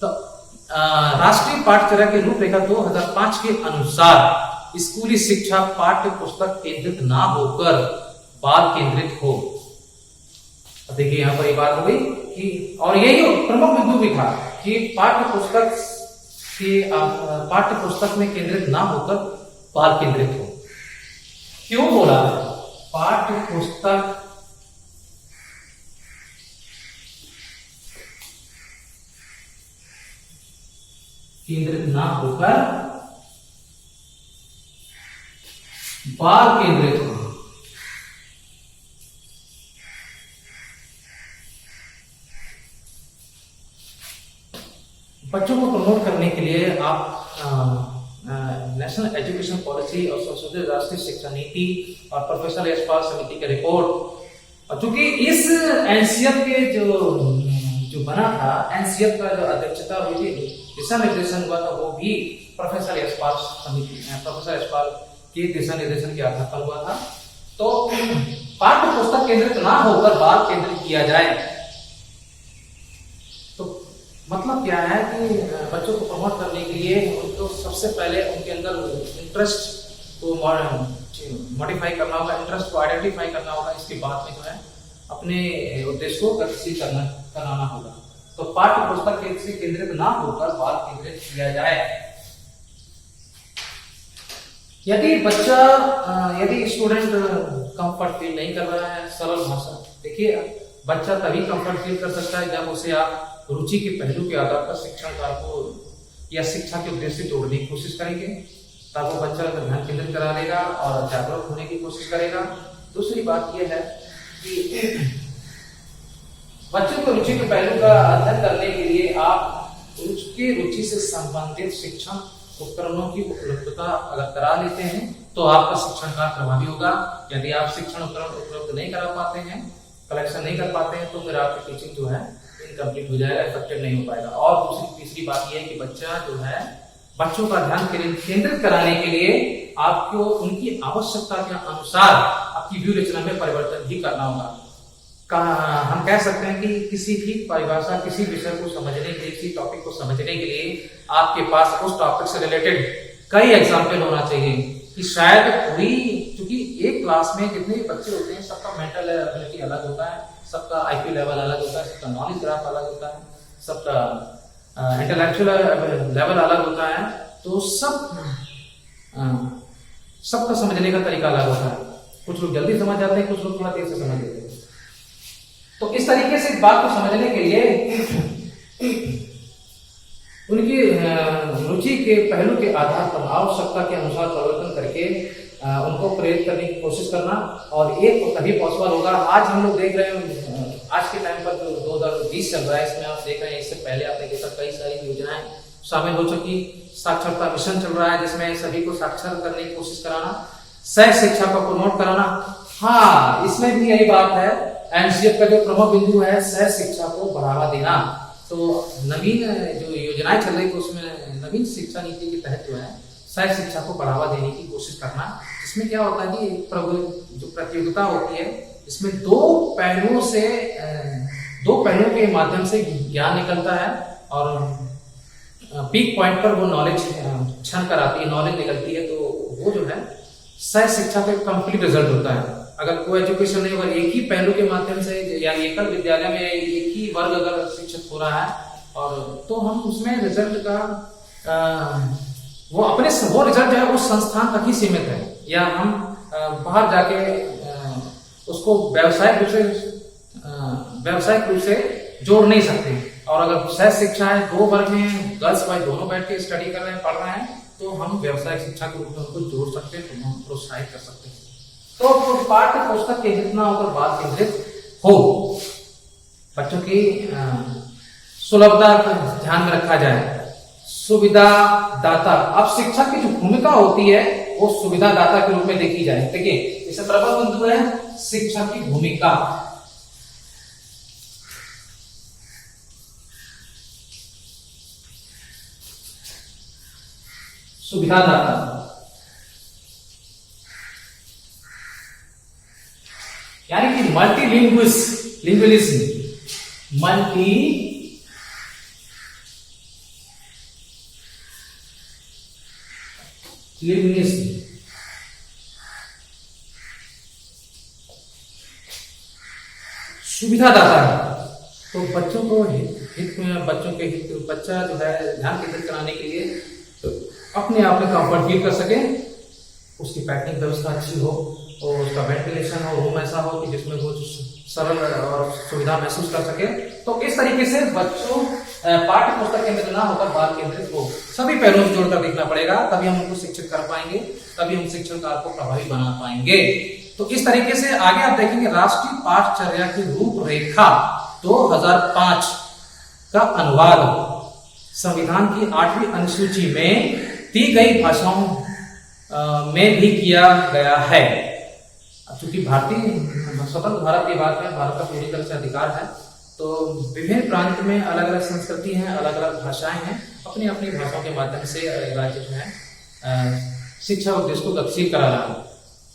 तो राष्ट्रीय पाठचर्या की रूपरेखा 2005 के अनुसार स्कूली शिक्षा पाठ्य पुस्तक केंद्रित ना होकर बाल केंद्रित हो। देखिए यहाँ पर एक बात हो गई कि, और यही प्रमुख बिंदु भी था कि पाठ्य पुस्तक में केंद्रित ना होकर बाल केंद्रित हो। क्यों बोला? पाठ्य पुस्तक केंद्रित ना होकर बाल केंद्रित हो। बच्चों को प्रमोट करने के लिए आप नेशनल एजुकेशन पॉलिसी और संशोधित राष्ट्रीय शिक्षा नीति और प्रोफेसर यशपाल समिति के रिपोर्ट, और चूंकि इस एनसीएफ के जो बना था, एनसीएफ का जो अध्यक्षता हुई थी, दिशा निर्देशन हुआ था, वो भी प्रोफेसर यशपाल के दिशा निर्देशन के आधार पर हुआ था। तो पाठ्य पुस्तक केंद्रित ना होकर बाल केंद्रित किया जाए। तो मतलब क्या है कि बच्चों को प्रमोट करने के लिए उनको सबसे पहले उनके अंदर इंटरेस्ट को मॉडिफाई करना होगा, इंटरेस्ट को आइडेंटिफाई करना होगा। इसके बाद में जो है अपने उद्देश्य को गतिशील कराना होगा। तो पाठ्य पुस्तक से केंद्रित ना होकर बाल केंद्रित किया जाए। यदि स्टूडेंट कंफर्ट फील नहीं कर रहा है, सरल भाषा देखिए, बच्चा तभी कंफर्ट फील कर सकता है जब उसे आप रुचि के पहलू के आधार पर शिक्षण कार्य को या शिक्षा के उद्देश्य से जोड़ने की कोशिश करेंगे, तब वो बच्चा ध्यान केंद्रित करा लेगा और जागरूक होने की कोशिश करेगा। दूसरी बात यह है कि बच्चों को रुचि के पहलू का अध्ययन करने के लिए आप उसके रुचि से संबंधित शिक्षण उपकरणों की उपलब्धता अगर करा लेते हैं तो आपका शिक्षण कार्य प्रभावी होगा। यदि आप शिक्षण उपकरण उपलब्ध नहीं करा पाते हैं, कलेक्शन नहीं कर पाते हैं, तो फिर आपकी टीचिंग जो है इनकम्प्लीट हो जाएगा, इफेक्टिव नहीं हो पाएगा। और तीसरी बात यह है कि बच्चा जो है, बच्चों का ध्यान केंद्रित कराने के लिए आपको उनकी आवश्यकता के अनुसार आपकी व्यू रचना में परिवर्तन भी करना होगा। हम कह सकते हैं कि किसी भी परिभाषा, किसी विषय को समझने के लिए, किसी टॉपिक को समझने के लिए आपके पास उस टॉपिक से रिलेटेड कई एग्जाम्पल होना चाहिए कि शायद पूरी, क्योंकि एक क्लास में जितने भी बच्चे होते हैं सबका मेंटल एबिलिटी अलग होता है, सबका आईक्यू लेवल अलग होता है, सबका नॉलेज ग्राफ अलग होता है, सबका इंटेलेक्चुअल लेवल अलग होता है। तो सबका समझने का तरीका अलग होता है। कुछ लोग जल्दी समझ जाते हैं, कुछ लोग थोड़ा देर से समझ लेते हैं। तो इस तरीके से इस बात को समझने के लिए उनकी रुचि के पहलू के आधार पर आवश्यकता के अनुसार परिवर्तन करके उनको प्रेरित करने की कोशिश करना, और एक तभी पॉसिबल होगा। आज हम लोग देख रहे हैं, आज के टाइम पर जो 2020 चल रहा है, इसमें आप देख रहे हैं, इससे पहले आपने देखा कई सारी योजनाएं शामिल हो चुकी। साक्षरता मिशन चल रहा है जिसमें सभी को साक्षर करने की कोशिश कराना, सह शिक्षा को प्रमोट कराना। हाँ, इसमें भी यही बात है, एनसीएफ का जो प्रमुख बिंदु है सह शिक्षा को बढ़ावा देना। तो नवीन जो योजनाएं चल रही है उसमें नवीन शिक्षा नीति के तहत जो है सह शिक्षा को बढ़ावा देने की कोशिश करना। इसमें क्या होता है कि जो प्रतियोगिता होती है, इसमें दो पहलुओं के माध्यम से ज्ञान निकलता है और पीक पॉइंट पर वो नॉलेज क्षण कराती है, नॉलेज निकलती है। तो वो जो है सह शिक्षा का कंप्लीट रिजल्ट होता है। अगर को एजुकेशन नहीं होगा, एक ही पहलू के माध्यम से या एकल विद्यालय में एक ही वर्ग अगर शिक्षित हो रहा है, और तो हम उसमें रिजल्ट का वो रिजल्ट जो है वो संस्थान तक ही सीमित है, या हम बाहर जाके उसको व्यावसायिक रूप से जोड़ नहीं सकते। और अगर सह शिक्षा है, दो वर्ग में गर्ल्स बॉय दोनों बैठ के स्टडी कर रहे हैं, पढ़ रहे हैं, तो हम व्यावसायिक शिक्षा के रूप में उनको जोड़ सकते हैं, तो हम प्रोत्साहित कर सकते हैं। तो पाठ्य पुस्तक के जितना होकर बात केंद्रित हो, बच्चों की सुलभता को ध्यान में रखा जाए। सुविधा दाता, अब शिक्षक की जो भूमिका होती है वो सुविधा दाता के रूप में देखी जाए। देखिए, इसे प्रबल बिंदु है शिक्षक की भूमिका। सुविधा दाता यानी कि मल्टीलिंग्विज्म, सुविधा दाता है। तो बच्चों को हित में, बच्चा जो है ध्यान केंद्रित कराने के लिए अपने आप में कंफर्ट फील कर सके, उसकी बैठने की व्यवस्था अच्छी हो और उसका वेंटिलेशन हो, रूम ऐसा हो कि जिसमें वो सरल और सुविधा महसूस कर सके। तो इस तरीके से बच्चों पाठ्य पुस्तक केंद्रित ना होकर बाल केंद्रित हो, सभी पहलुओं से जोड़कर देखना पड़ेगा, तभी हम उनको शिक्षित कर पाएंगे, तभी हम शिक्षण कार्य को प्रभावी बना पाएंगे। तो इस तरीके से आगे आप देखेंगे राष्ट्रीय पाठचर्या की रूपरेखा 2005 का अनुवाद संविधान की 8वीं अनुसूची में दी गई भाषाओं में भी किया गया है। चूंकि स्वतंत्र भारत की बात है, भारत का पूरी तरह से अधिकार है, तो विभिन्न प्रांत में अलग अलग संस्कृति हैं, अलग अलग भाषाएं हैं, अपनी अपनी भाषाओं के माध्यम से राज्य जो है शिक्षा उद्देश्य को गतिशील करा रहा है।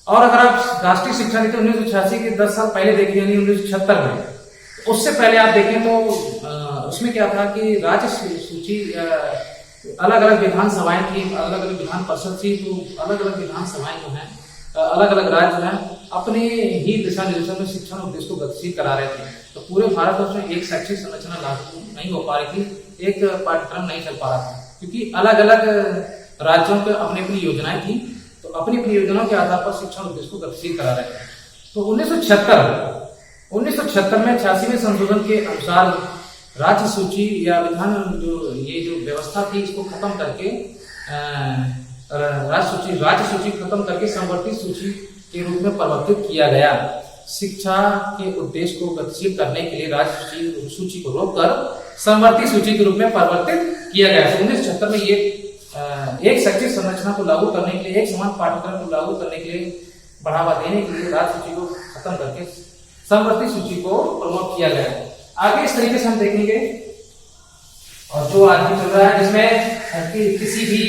और अगर आप राष्ट्रीय शिक्षा नीति 1986 के 10 साल पहले देखिए, यानी 1976 में, उससे पहले आप देखें तो उसमें क्या था कि राज्य सूची अलग अलग विधानसभाएं थी, अलग अलग विधान परिषद थी, तो अलग अलग विधानसभाएं जो हैं, अलग अलग राज्य जो हैं, अपने ही दिशा निर्देशों में शिक्षण उद्देश्य को गतिशील करा रहे थे। तो पूरे भारतवर्ष में एक शैक्षिक संरचना लागू नहीं हो पा रही थी, एक पाठ्यक्रम नहीं चल पा रहा था, क्योंकि अलग अलग राज्यों के अपनी अपनी योजनाएं थी, तो अपनी अपनी योजनाओं के आधार पर शिक्षण उद्देश्य को गतिशील करा रहे थे। तो 1976 में 86वें संशोधन के अनुसार राज्य सूची या विधान जो व्यवस्था थी, इसको खत्म करके राज्य सूची खत्म करके समवर्ती सूची के रूप में परिवर्तित किया गया। शिक्षा के उद्देश्य को गतिशील करने के लिए राज्य सूची को रोककर समवर्ती सूची के रूप में परिवर्तित किया गया। 1976 में ये एक शैक्षिक संरचना को लागू करने के लिए, एक समान पाठ्यक्रम को लागू करने के लिए, बढ़ावा देने के लिए राज्य सूची को खत्म करके समवर्ती सूची को प्रमोट किया गया। आगे इस तरीके से हम देखेंगे, और जो आज भी चल रहा है, जिसमें किसी भी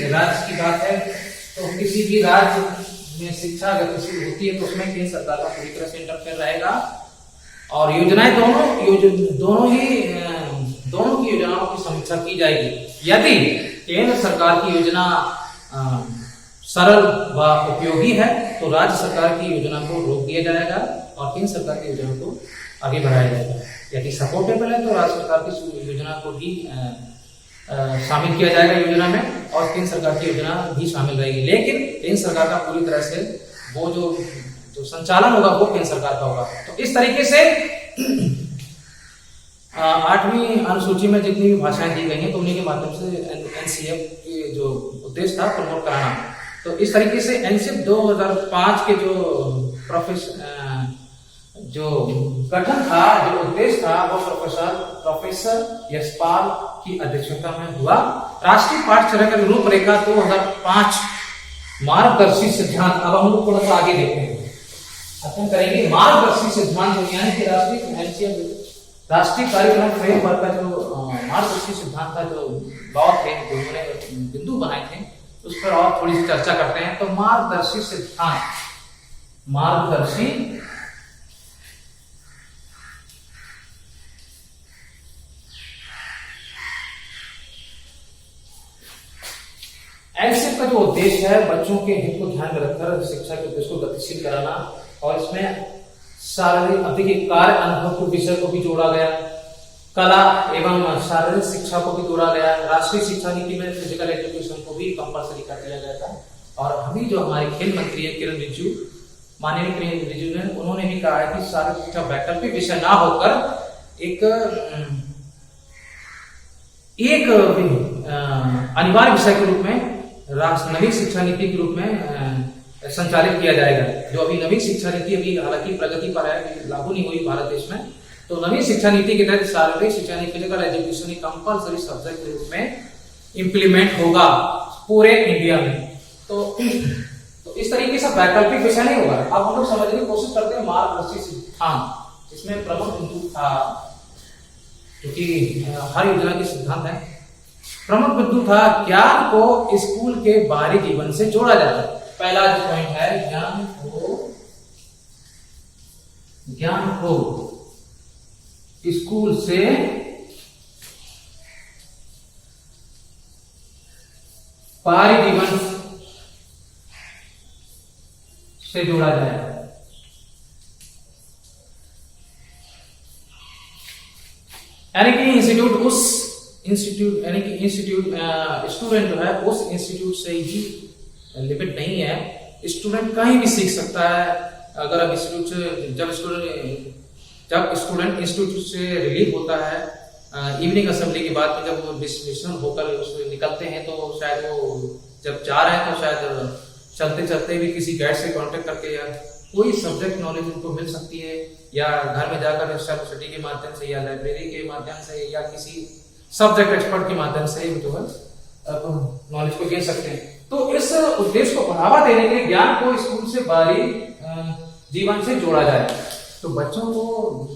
राज्य की बात है, तो किसी भी राज्य में शिक्षा गतिशील होती है तो उसमें केंद्र सरकार का पूरी तरह से इंटरफेयर रहेगा, और योजनाएं दोनों की योजनाओं की समीक्षा की जाएगी। यदि केंद्र सरकार की योजना सरल व उपयोगी है तो राज्य सरकार की योजना को रोक दिया जाएगा और केंद्र सरकार की योजना को आगे बढ़ाया जाएगा। यदि सपोर्टेबल है तो राज्य सरकार की योजना को भी शामिल किया जाएगा योजना में, और केंद्र सरकार की योजना भी शामिल रहेगी। लेकिन केंद्र सरकार का पूरी तरह से वो जो संचालन होगा वो केंद्र सरकार का होगा। तो इस तरीके से 8वीं अनुसूची में जितनी भी भाषाएं दी गई हैं, तो उन्हीं के माध्यम से एनसीएफ के जो उद्देश्य था प्रमोट कराना। तो इस तरीके से एनसीएफ 2005 के जो गठन था, जो उद्देश्य था, वो प्रोफेसर यशपाल की अध्यक्षता में हुआ। राष्ट्रीय पाठ्यक्रम की रूपरेखा 2005 मार्गदर्शी सिद्धांत। अब हम लोग थोड़ा सा आगे देखते हैं, अध्ययन करेंगे मार्गदर्शी सिद्धांत, यानी कि राष्ट्रीय कार्यक्रम फ्रेमवर्क का जो मार्गदर्शी सिद्धांत था, जो लॉ थे, जो उन्होंने बिंदु बनाए थे, उस पर और थोड़ी सी चर्चा करते हैं। तो मार्गदर्शी सिद्धांत, मार्गदर्शी एनसीएफ का जो उद्देश्य है, बच्चों के हित को ध्यान में रखकर शिक्षा के उद्देश्य को गतिशील कराना, और इसमें शारीरिक अभिज्ञ कार्य अनुभव को विषय को भी जोड़ा गया, कला एवं शारीरिक शिक्षा को भी जोड़ा गया। राष्ट्रीय शिक्षा नीति में फिजिकल एजुकेशन को भी कंपलसरी कर दिया गया था। और अभी जो हमारे खेल मंत्री है किरण रिजिजू, माननीय किरण रिजिजू ने, उन्होंने भी कहा है कि शारीरिक शिक्षा वैकल्पिक विषय ना होकर एक अनिवार्य विषय के रूप में नवीन शिक्षा नीति के रूप में संचालित किया जाएगा। जो अभी नवीन शिक्षा नीति अभी हालांकि प्रगति पर है, लागू नहीं हुई भारत देश में, तो नवीन शिक्षा नीति के तहत शारीरिक शिक्षा फिजिकल एजुकेशन कंपलसरी सब्जेक्ट के रूप में इंप्लीमेंट होगा पूरे इंडिया में। तो इस तरीके से वैकल्पिक विषय नहीं होगा। अब हम लोग समझने की कोशिश करते हैं मार्गदर्शी सिद्धांत, जिसमें प्रमुख बिंदु था, क्योंकि हर योजना के सिद्धांत है, प्रमुख बिंदु था ज्ञान को स्कूल के बाहरी जीवन से जोड़ा जाता है। पहला जो पॉइंट है, ज्ञान को स्कूल से बाहरी जीवन से जोड़ा जाए। यानी कि स्टूडेंट जो है उस इंस्टीट्यूट से ही लिमिट नहीं है, स्टूडेंट कहीं भी सीख सकता है। अगर अब जब स्टूडेंट इंस्टीट्यूट से रिलीव होता है इवनिंग असेंबली के बाद में, जब वो डिसमिशन होकर उससे निकलते हैं, तो शायद वो जब जा रहे हैं तो शायद चलते चलते भी किसी गाइड से कांटेक्ट करके या कोई सब्जेक्ट नॉलेज उनको मिल सकती है, या घर में जाकर सेल्फ स्टडी के माध्यम से, या लाइब्रेरी के माध्यम से, या किसी सब्जेक्ट एक्सपर्ट के माध्यम से जो है नॉलेज को गेन सकते हैं। तो इस उद्देश्य को बढ़ावा देने के लिए ज्ञान को स्कूल से बाहरी जीवन से जोड़ा जाए। तो बच्चों को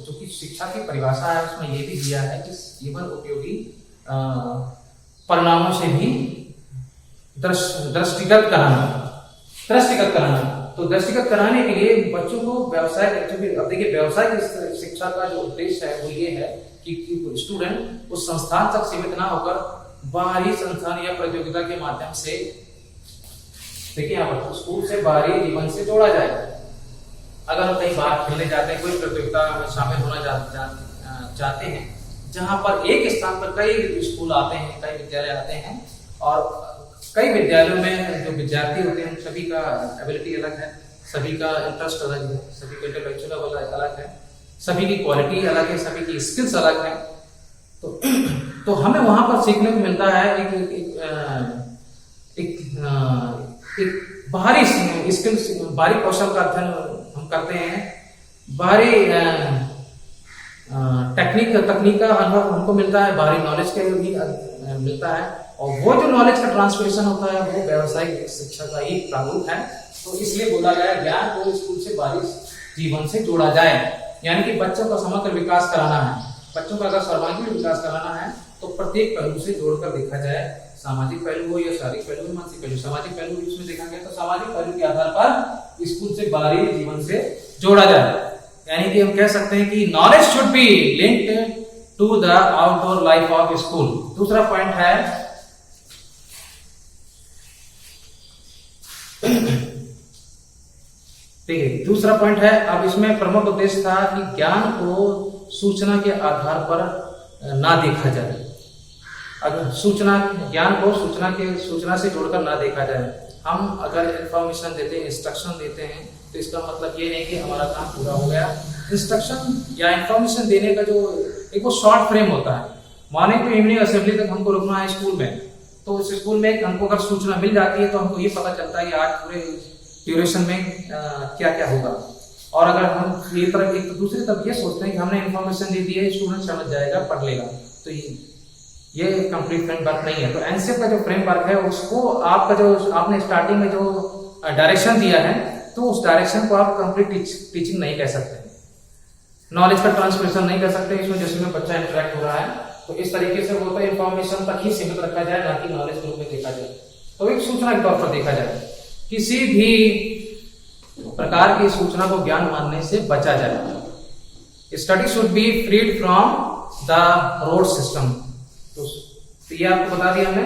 जो कि शिक्षा की परिभाषा है उसमें ये भी दिया है कि जीवन उपयोगी परिणामों से भी दृष्टिगत कराना। तो दृष्टिगत कराने के लिए बच्चों को व्यवसाय, अब देखिए व्यवसाय शिक्षा का जो उद्देश्य है वो ये है कि स्टूडेंट उस संस्थान तक सीमित ना होकर बाहरी संस्थान या प्रतियोगिता के माध्यम से, देखिए यहाँ पर, स्कूल से बाहरी जीवन से जोड़ा जाए। अगर हम कहीं बाहर खेलने जाते हैं, कोई प्रतियोगिता में शामिल होना चाहते हैं, जहां पर एक स्थान पर कई स्कूल आते हैं, कई विद्यालय आते हैं, और कई विद्यालयों में जो विद्यार्थी होते हैं सभी का एबिलिटी अलग है, सभी का इंटरेस्ट अलग है, सभी का इंटेलेक्चुअल लेवल अलग है, सभी की क्वालिटी अलग है, सभी की स्किल्स अलग है। तो हमें वहां पर सीखने को मिलता है एक बाहरी स्किल्स, बाहरी कौशल का अध्ययन हम करते हैं, बाहरी तकनीक का अनुभव हमको मिलता है, बाहरी नॉलेज का भी मिलता है, और वो जो नॉलेज का ट्रांसफरेशन होता है वो व्यावसायिक शिक्षा का ही प्रारूप है। तो इसलिए बोला गया ज्ञान को स्कूल से बाहरी जीवन से जोड़ा जाए, यानी कि बच्चों का समग्र विकास कराना है। बच्चों का अगर सर्वांगीण विकास कराना है तो प्रत्येक पहलू से जोड़कर देखा जाए, सामाजिक पहलू हो या शारीरिक पहलू हो, मानसिक पहलू। सामाजिक पहलू इसमें देखा गया तो सामाजिक पहलू के आधार पर स्कूल से बाहरी जीवन से जोड़ा जाए, यानी कि हम कह सकते हैं कि knowledge should be linked to the outdoor life of school. दूसरा पॉइंट है ठीक है, दूसरा पॉइंट है, अब इसमें प्रमुख उद्देश्य था कि ज्ञान को सूचना के आधार पर ना देखा जाए। अगर ज्ञान को सूचना से जोड़कर ना देखा जाए। हम अगर इंफॉर्मेशन देते हैं, इंस्ट्रक्शन देते हैं, तो इसका मतलब ये नहीं कि हमारा काम पूरा हो गया। इंस्ट्रक्शन या इंफॉर्मेशन देने का जो एक वो शॉर्ट फ्रेम होता है, मॉर्निंग टू इवनिंग असेंबली तक हमको रुकना है स्कूल में, तो उस स्कूल में हमको अगर सूचना मिल जाती है तो हमको ये पता चलता है कि आज पूरे ड्यूरेशन में क्या क्या होगा। और अगर हम ये तरफ एक दूसरी तरफ ये सोचते हैं कि हमने इन्फॉर्मेशन दे दी है, स्टूडेंट समझ जाएगा, पढ़ लेगा, तो ये कंप्लीट फ्रेमवर्क नहीं है। तो एनसीएफ का जो फ्रेमवर्क है उसको आपका जो आपने स्टार्टिंग में जो डायरेक्शन दिया है, तो उस डायरेक्शन को आप कंप्लीट टीचिंग नहीं कह सकते, नॉलेज का ट्रांसमिशन नहीं कर सकते। इसमें जिसमें बच्चा इंटरेक्ट हो रहा है तो इस तरीके से वो तो इन्फॉर्मेशन तक ही सीमित रखा जाए, ना कि नॉलेज के रूप में देखा जाए। तो एक सूचना के तौर पर देखा जाए, किसी भी प्रकार की सूचना को ज्ञान मानने से बचा जाए। Study should be freed from the rote system. तो ये आपको बता दिया हमने,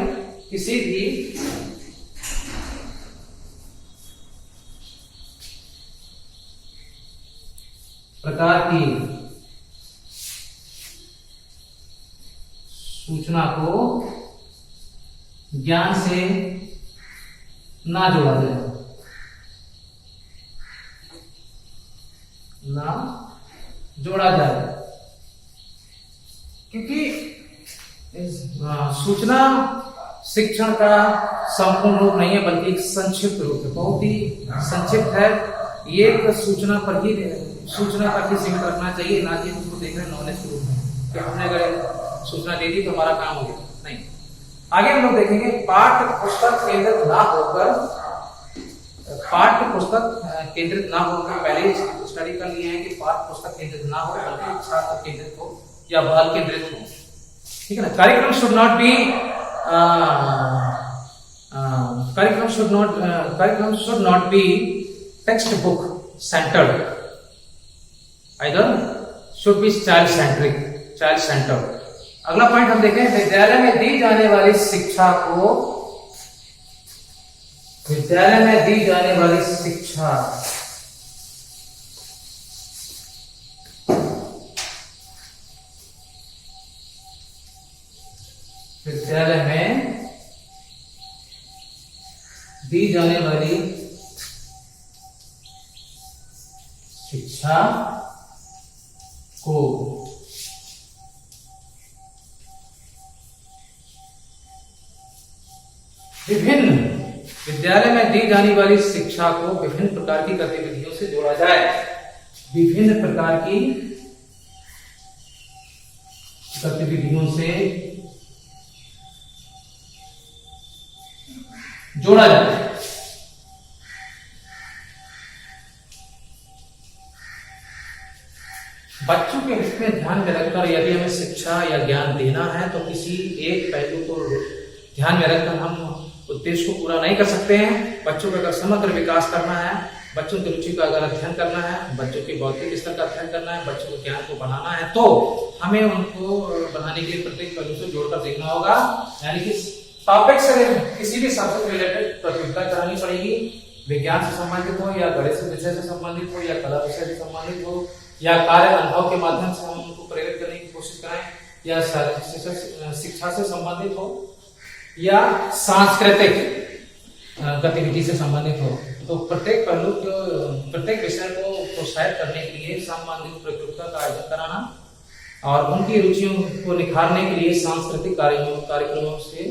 किसी भी प्रकार की सूचना को ज्ञान से ना जोड़ा जाए, ना जोड़ा जाए, क्योंकि सूचना शिक्षण का संपूर्ण रूप नहीं है, बल्कि एक संक्षिप्त रूप है, बहुत ही संक्षिप्त है। ये एक सूचना तक ही सीमित रखना चाहिए, ना कि उसको देख रहे नॉलेज के रूप में कि हमने अगर सूचना दे दी तो हमारा काम हो गया, नहीं। आगे हम लोग देखेंगे पाठ्य पुस्तक केंद्रित ना होकर, पहले स्टडी कर लिए हैं कि पाठ्य पुस्तक केंद्रित ना हो, बल्कि छात्र केंद्रित हो या बाल केंद्रित हो, ठीक है ना। कार्यक्रम should not be text book centred, either should be child centred. अगला पॉइंट हम देखें, विद्यालय में दी जाने वाली शिक्षा को विद्यालय में दी जाने वाली शिक्षा को विभिन्न प्रकार की गतिविधियों से जोड़ा जाए, विभिन्न प्रकार की गतिविधियों से जोड़ा जाए। बच्चों के हित में ध्यान में रखकर यदि हमें शिक्षा या ज्ञान देना है तो किसी एक पहलू को ध्यान में रखकर हम उद्देश्य को पूरा नहीं कर सकते हैं। बच्चों का अगर समग्र विकास करना है, बच्चों की रुचि का अगर अध्ययन करना है, बच्चों के बौद्धिक स्तर का अध्ययन करना है, बच्चों के ज्ञान को बढ़ाना है, तो हमें उनको बढ़ाने के लिए प्रत्येक पहलू से जोड़कर देखना होगा। यानी कि टॉपिक से किसी भी सब्जेक्ट रिलेटेड प्रतियोगिता करानी पड़ेगी, विज्ञान से संबंधित हो या गणित विषय से संबंधित हो या कला विषय से संबंधित हो या कार्य अनुभव के माध्यम से हम उनको प्रेरित करने की कोशिश करें, या शिक्षा से संबंधित हो या सांस्कृतिक गतिविधि से संबंधित हो। तो प्रत्येक पहलू को, प्रत्येक विषय को प्रोत्साहित करने के लिए संबंधित प्रतियोगिता का आयोजन कराना और उनकी रुचियों को निखारने के लिए सांस्कृतिक कार्यक्रमों से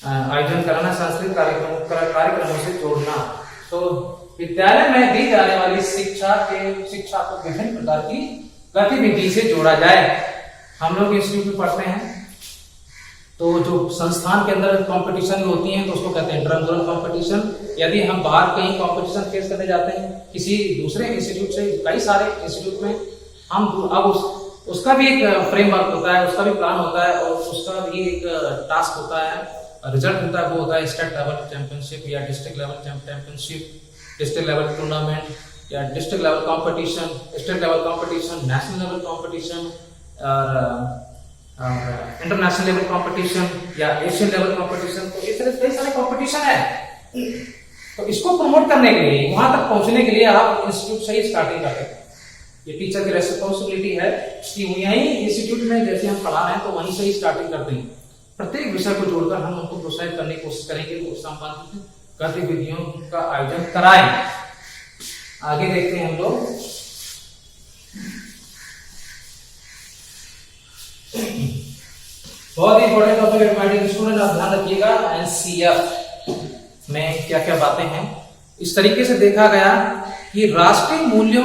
आयोजन कराना, सांस्कृतिक कार्यक्रमों से जोड़ना। तो विद्यालय में दी जाने वाली शिक्षा को विभिन्न प्रकार की गतिविधि से जोड़ा जाए। हम लोग इंस्टीट्यूट में पढ़ते हैं तो जो संस्थान के अंदर कंपटीशन होती हैं तो उसको कहते हैं इंटरजोनल कंपटीशन। यदि हम बाहर कहीं कंपटीशन फेस करने जाते हैं किसी दूसरे इंस्टीट्यूट से, कई सारे इंस्टीट्यूट में, हम अब उसका भी एक फ्रेमवर्क होता है, उसका भी प्लान होता है और उसका भी एक टास्क होता है, रिजल्ट होता है। वो होता है स्टेट लेवल चैंपियनशिप या district level championship, district level tournament या district level competition, state level competition, national level competition, international level competition या एशियन लेवल कंपटीशन। तो इस तरह कई सारे कंपटीशन है। तो इसको प्रमोट करने के लिए, वहां तक पहुंचने के लिए आप इंस्टीट्यूट से ही स्टार्टिंग करते हैं। ये टीचर की रेस्पॉन्सिबिलिटी है कि यही इंस्टीट्यूट में जैसे हम पढ़ा रहे हैं तो वहीं से ही स्टार्टिंग करते हैं। प्रत्येक विषय को जोड़कर हम उनको प्रोत्साहित करने की कोशिश करेंगे, वो संबंधित गतिविधियों का आयोजन कराएं। आगे देखते हैं हम लोग। बहुत ही इंपॉर्टेंट टॉपिक है माय डियर स्टूडेंट, आप ध्यान रखिएगा। एनसीएफ में क्या क्या बातें हैं, इस तरीके से देखा गया कि राष्ट्रीय मूल्यों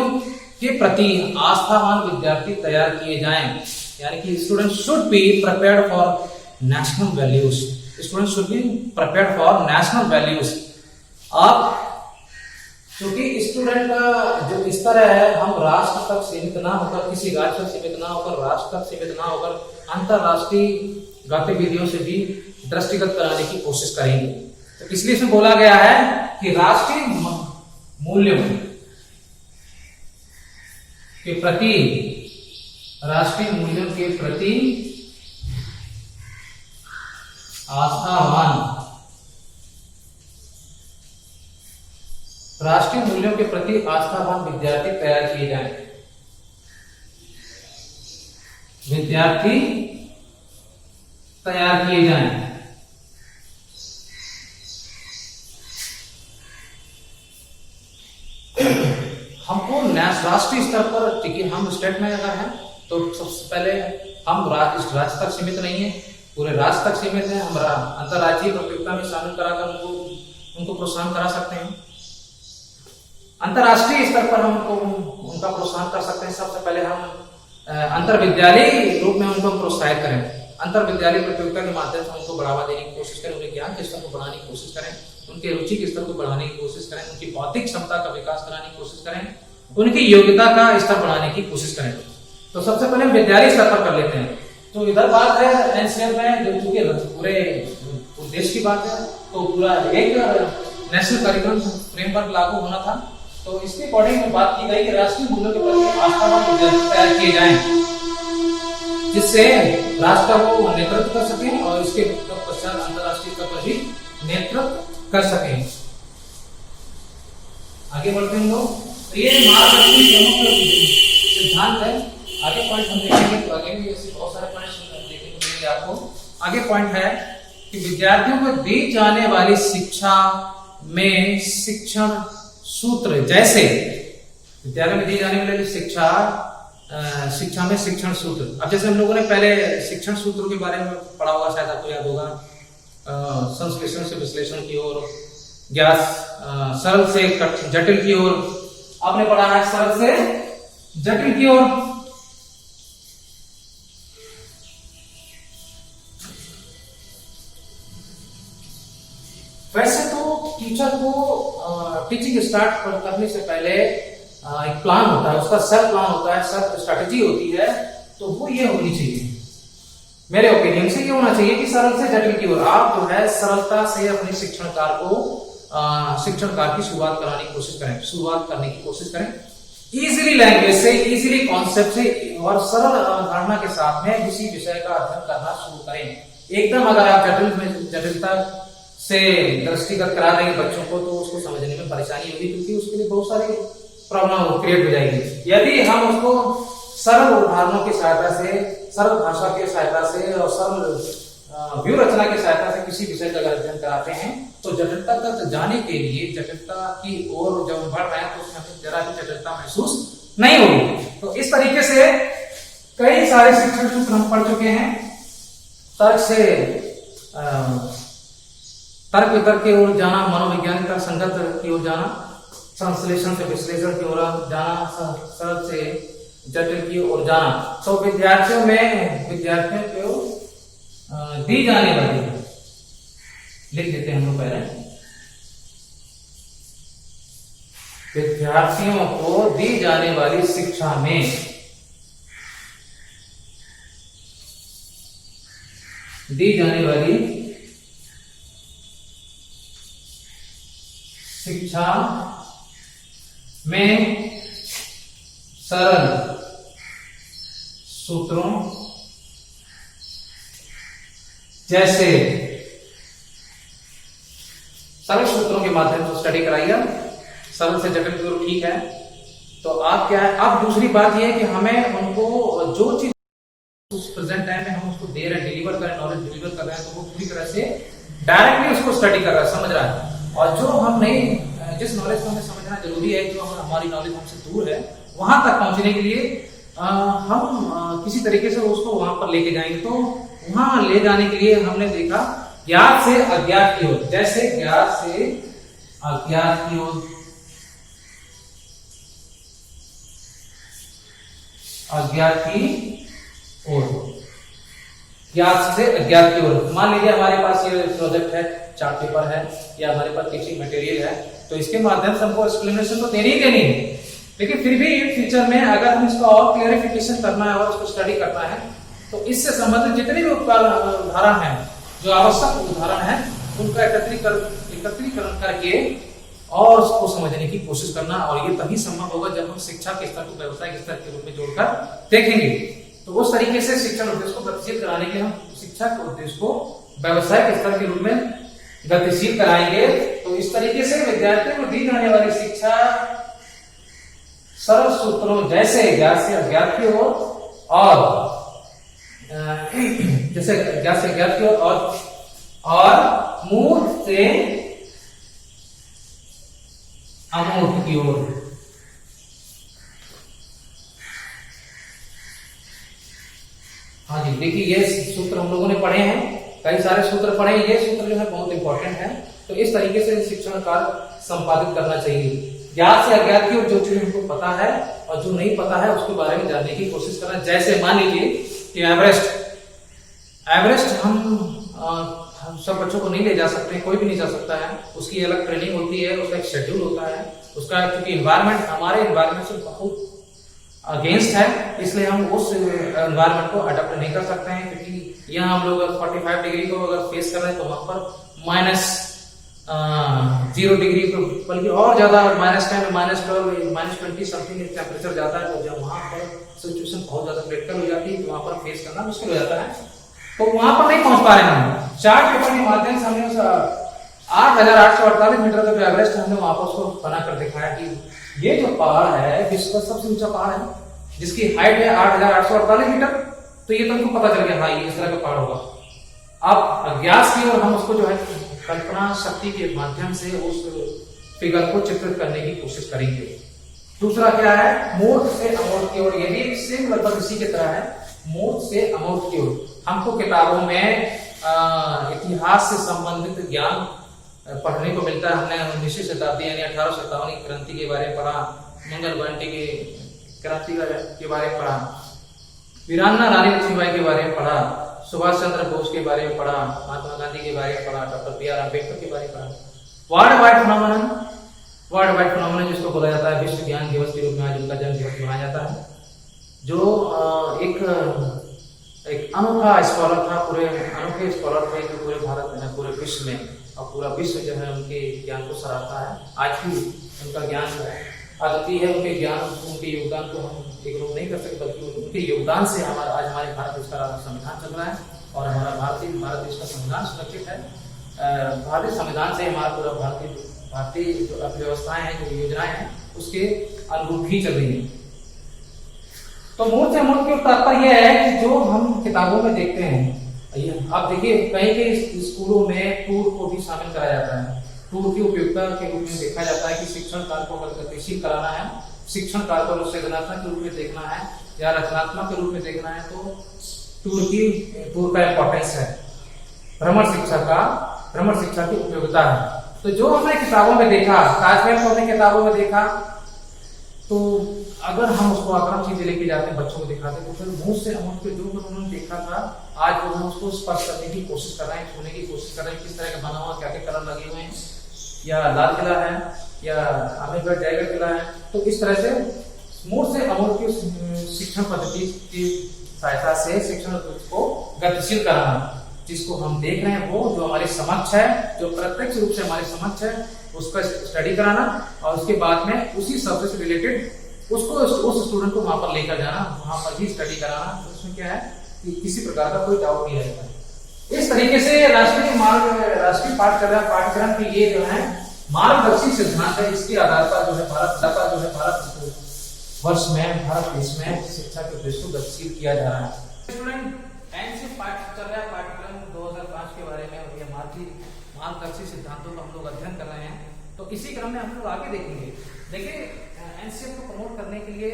के प्रति आस्थावान विद्यार्थी तैयार किए जाएं। यानी कि student should be prepared for national values. Student should be prepared for national values. आप क्योंकि स्टूडेंट का जो स्तर है, हम राष्ट्र तक सीमित ना होकर, किसी राज्य तक सीमित ना होकर, राष्ट्र तक सीमित ना होकर, अंतरराष्ट्रीय गतिविधियों से भी दृष्टिगत कराने की कोशिश करेंगे। तो इसलिए इसमें बोला गया है कि राष्ट्रीय मूल्यों के प्रति आस्थावान, राष्ट्रीय मूल्यों के प्रति आस्थावान विद्यार्थी तैयार किए जाएं। विद्यार्थी तैयार किए जाएं। हमको राष्ट्रीय स्तर पर, देखिए हम स्टेट में अगर हैं तो सबसे पहले हम राज्य तक सीमित नहीं है, पूरे राष्ट्र तक सीमित है। हम अंतरराज्यीय प्रतियोगिता में शामिल कराकर उनको प्रोत्साहन करा सकते हैं। अंतरराष्ट्रीय स्तर पर हम उनका प्रोत्साहन कर सकते हैं। सबसे पहले हम अंतर विद्यालय रूप में उनको प्रोत्साहित करें, अंतर विद्यालय प्रतियोगिता के माध्यम से उनको बढ़ावा देने की कोशिश करें, उनके ज्ञान के स्तर को बढ़ाने की कोशिश करें, उनके रुचि के स्तर को बढ़ाने की कोशिश करें, उनकी बौद्धिक क्षमता का विकास कराने की कोशिश करें, उनकी योग्यता का स्तर बढ़ाने की कोशिश करें। तो सबसे पहले हम विद्यालय स्तर पर कर लेते हैं। तो इधर बात है एनसीएफ में, जो चूंकि पूरे देश की बात है तो पूरा एक नेशनल करिकुलम फ्रेमवर्क लागू होना था। तो इसके अकॉर्डिंग में बात की गई कि राष्ट्रीय मूल्यों के प्रति आस्थावान विद्यार्थी तैयार किए जाएं, जिससे राष्ट्र को नेतृत्व कर सकें और इसके पश्चात अंतरराष्ट्रीय स्तर पर भी नेतृत्व कर सकें। आगे बढ़ते हैं लोग। तो ये मार्गदर्शन प्रमुख सिद्धांत है। आगे पॉइंट हम देखेंगे, तो आगे भी ऐसे बहुत सारे पॉइंट्स देखने को मिलेंगे आपको। आगे पॉइंट है कि विद्यार्थियों को दी जाने वाली शिक्षा में शिक्षण सूत्र, जैसे विद्यालय में दी जाने वाली शिक्षा में शिक्षण सूत्र। अब जैसे हम लोगों ने पहले शिक्षण सूत्रों के बारे में पढ़ा होगा, शायद आपको याद होगा, संश्लेषण से विश्लेषण की ओर, सरल से जटिल की ओर। आपने पढ़ा है सरल से जटिल की ओर। वैसे तो टीचर को टीचिंग स्टार्ट करने से पहले एक प्लान होता है, उसका सेल्फ प्लान होता है, सेल्फ स्ट्रेटेजी होती है। तो वो ये होनी चाहिए, मेरे ओपिनियन से ये होना चाहिए कि सरल से जटिल की ओर। आप जो है सरलता से अपने शिक्षण कार्य को शिक्षण कार्य की शुरुआत करने की कोशिश करें इजीली लैंग्वेज से, इजीली कॉन्सेप्ट से और सरल अवधारणा के साथ में किसी विषय का अध्ययन करना शुरू करें। एकदम अगर आप जटिलता से दृष्टिगत करा देंगे बच्चों को तो उसको समझने में परेशानी होगी, क्योंकि उसके लिए बहुत सारी प्रॉब्लम क्रिएट हो जाएगी। यदि हम उसको सरल उदाहरणों की सहायता से, सरल भाषा की सहायता से और सरल व्यू रचना की सहायता से किसी विषय का अध्ययन कराते हैं तो जटिलता तक जाने के लिए, जटिलता की ओर जब हम बढ़ रहे हैं तो उसमें जरा भी जटिलता महसूस नहीं होगी। तो इस तरीके से कई सारे शिक्षण सूत्र हम पढ़ चुके हैं। तर्क से तर्क वितर्क की ओर जाना, मनोवैज्ञानिक तर्क संगत की ओर जाना, संश्लेषण से विश्लेषण की ओर जाना, सरल से जटिल की ओर जाना। तो विद्यार्थियों को दी जाने वाली, लिख देते हैं हम लोग पहले, विद्यार्थियों को दी जाने वाली शिक्षा में सरल सूत्रों जैसे सरल सूत्रों के माध्यम से स्टडी कराइए। सरल से जटिल की ओर, ठीक है। तो आप क्या है, अब दूसरी बात यह है कि हमें उनको जो चीज उस प्रेजेंट टाइम में हम उसको दे रहे हैं, डिलीवर कर रहे हैं, नॉलेज डिलीवर कर रहे हैं, तो वो पूरी तरह से डायरेक्टली उसको स्टडी कर रहा है, समझ रहा है। और जो हम नहीं, जिस नॉलेज को हमें समझना जरूरी है, जो हमारी नॉलेज हमसे दूर है, वहां तक पहुंचने के लिए हम किसी तरीके से उसको वहां पर लेके जाएंगे। तो वहां ले जाने के लिए हमने देखा ज्ञात से अज्ञात की ओर, जैसे ज्ञात से अज्ञात की ओर, अज्ञात की ओर, ज्ञात से अज्ञात की ओर। मान लीजिए हमारे पास ये प्रोजेक्ट है, चार्ट पेपर है, या हमारे पास टीचिंग मटेरियल है, तो इसके माध्यम से हमको एक्सप्लेनेशन तो देनी ही देनी है, लेकिन फिर भी फ्यूचर में अगर हम इसका और क्लियरिफिकेशन करना है और उसको स्टडी करना है, तो इससे संबंधित जितने भी उदाहरण है, जो आवश्यक उदाहरण है, उनका एकत्रीकरण करके और उसको समझने की कोशिश करना। और ये तभी संभव होगा जब हम शिक्षा के स्तर को व्यवसायिक स्तर के रूप में जोड़कर देखेंगे। तो उस तरीके से शिक्षण उद्देश्य को गतिशील कराने के लिए हम शिक्षा के उद्देश्य को व्यवसायिक स्तर के रूप में गतिशील कराएंगे। तो इस तरीके से विद्यार्थियों को दी जाने वाली शिक्षा सरल सूत्रों जैसे ज्ञात से अज्ञात की ओर, और जैसे ज्ञात से अज्ञात की ओर, और मूर्त से अमूर्त की ओर। हाँ जी, देखिए ये सूत्र हम लोगों ने पढ़े हैं, कई सारे सूत्र पढ़े हैं, ये सूत्र जो है बहुत इंपॉर्टेंट है। तो इस तरीके से शिक्षण कार्य संपादित करना चाहिए। ज्ञात से अज्ञात की ओर, जो चीज हमको पता है और जो नहीं पता है उसके बारे में जानने की कोशिश करना। जैसे मान लीजिए कि एवरेस्ट हम सब बच्चों को नहीं ले जा सकते, कोई भी नहीं जा सकता है, उसकी अलग ट्रेनिंग होती है, उसका एक शेड्यूल होता है, उसका क्योंकि इन्वायरमेंट हमारे इन्वायरमेंट से बहुत अगेंस्ट है, इसलिए हम उस इन्वायरमेंट को अडॉप्ट नहीं कर सकते हैं। क्योंकि यहाँ हम लोग 45 डिग्री को अगर फेस कर रहे हैं तो वहां पर -0 डिग्री को, बल्कि और ज्यादा -10, -12, -20 समथिंग टेम्परेचर जाता है। तो जब वहां पर सिचुएशन बहुत ज्यादा क्रिटिकल हो जाती है तो वहां पर फेस करना मुश्किल हो जाता है, तो वहां पर नहीं पहुंच पा रहे हम। चार्ट पेपर के माध्यम से हमने 8,848 मीटर का एवरेस्ट हमने वहां पर उसको बनाकर दिखाया कि ये जो पहाड़ है विश्व का सबसे ऊंचा पहाड़ है, जिसकी हाइट है 8,848 मीटर। तो ये तो हमको पता चल गया, हाँ ये इस तरह का पहाड़ होगा। अब अज्ञात की ओर हम उसको जो है कल्पना शक्ति के माध्यम से उस फिगर को चित्रित करने की कोशिश करेंगे। दूसरा क्या है, मूर्त से अमूर्त की ओर। ये भी सेम लगभग इसी की तरह है, मूर्त से अमूर्त की ओर। हमको किताबों में इतिहास से संबंधित ज्ञान पढ़ने को मिलता है। हमने 19वीं शताब्दी यानी 1857 की क्रांति के बारे में पढ़ा, मंगल पांडे की क्रांति के बारे में पढ़ा, वीरांगना रानी लक्ष्मीबाई के बारे में पढ़ा, सुभाष चंद्र बोस के बारे में पढ़ा, महात्मा गांधी के बारे में पढ़ा, डॉक्टर बी आर अम्बेडकर के बारे में पढ़ा। वर्ल्ड वाइड फिनोमेनन जिसको बोला जाता है, विश्व ज्ञान दिवस के रूप में आज उनका जन्म दिवस मनाया जाता है। जो एक अनोखा स्कॉलर था, पूरे अनोखे स्कॉलर थे जो पूरे भारत में, पूरे विश्व में और पूरा विश्व जो है उनके ज्ञान को सराहता है। आज भी उनका ज्ञान अद्वितीय है, उनके ज्ञान उनके योगदान को हम इग्नोर नहीं कर सकते, बल्कि उनके योगदान से आज हमारे भारत देश का संविधान चल रहा है और हमारा भारत देश का संविधान सुरक्षित है। भारतीय संविधान से हमारा पूरा भारतीय जो अर्थव्यवस्थाएं हैं, जो योजनाएं हैं, उसके अनुरूप ही चल रही है। तो मूल से मूल की तात्पर्य यह है कि जो हम किताबों में देखते हैं, आप देखिए कहीं कहीं स्कूलों में टूर को भी शामिल कराया जाता है। टूर की उपयोगिता के रूप में देखा जाता है कि शिक्षण कार्य को गतिशील कराना है, शिक्षण कार्य को सृजनात्मक के रूप में देखना है या रचनात्मक के रूप में देखना है, तो टूर का इंपॉर्टेंस है। भ्रमण शिक्षा की उपयोगिता है। तो जो हमने किताबों में देखा, ताजमहल को हमने किताबों में देखा, तो अगर हम उसको आक्राम चीजें लेके जाते हैं, बच्चों को दिखाते हैं, तो फिर मुंह से अमूल पे जो उन्होंने देखा था, आज वो हम उसको स्पर्श करने की कोशिश कर रहे हैं, छूने की कोशिश कर रहे हैं, किस तरह का बना हुआ, क्या क्या कलर लगे हुए हैं, या लाल किला है या आमेरगढ़ जयगढ़ किला है। तो इस तरह से मूल से अमूल की शिक्षण पद्धति की सहायता से शिक्षण को गतिशील कराना, जिसको हम देख रहे हैं वो जो हमारे समक्ष है, जो प्रत्यक्ष रूप से हमारे समक्ष है, उसका स्टडी कराना और उसके बाद में उसी सब्जेक्ट से रिलेटेड उसको उस स्टूडेंट को वहां पर लेकर जाना, वहां पर ही स्टडी कराना। तो उसमें क्या है कि किसी प्रकार का कोई डाउट नहीं रहेगा। इस तरीके से राष्ट्रीय पाठ्यक्रम की ये जो है मार्गदर्शी सिद्धांत है, इसके आधार पर जो है भारत वर्ष में, भारत देश में शिक्षा के उद्देश्य को गतिशील किया जा रहा है। स्टूडेंट एनसीईआरटी पाठ्यक्रम 2005 के बारे में और ये मार्गदर्शी सिद्धांतों का हम लोग अध्ययन कर रहे हैं। तो इसी क्रम में हम लोग आगे देखेंगे। देखिए एनसीईआरटी को प्रमोट करने के लिए,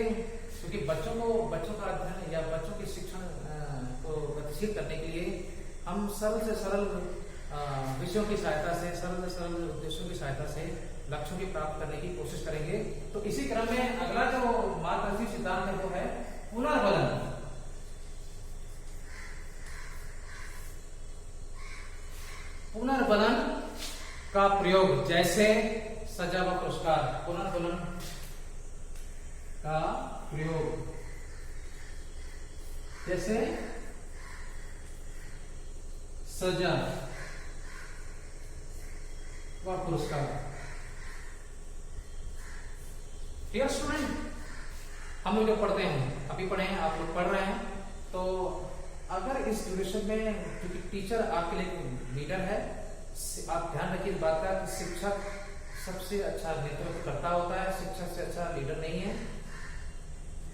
क्योंकि बच्चों का अध्ययन या बच्चों के शिक्षण को गतिशील करने के लिए हम सरल से सरल विषयों की सहायता से, सरल से सरल उद्देश्यों की सहायता से लक्ष्यों की प्राप्त करने की कोशिश करेंगे। तो इसी क्रम में अगला जो मार्गदर्शी सिद्धांत है वो है पुनर्बलन। पुनर्बलन का प्रयोग, जैसे सजा व पुरस्कार। पुनर्बलन का प्रयोग जैसे सजा व पुरस्कार। ठीक है स्टूडेंट, हम लोग जो पढ़ते हैं, अभी पढ़े हैं, आप लोग पढ़ रहे हैं, तो अगर इस ड्यूरेशन में, क्योंकि टीचर आपके लिए लीडर है, आप ध्यान रखिए इस बात का कि शिक्षक सबसे अच्छा नेतृत्व करता होता है, शिक्षक से अच्छा लीडर नहीं है।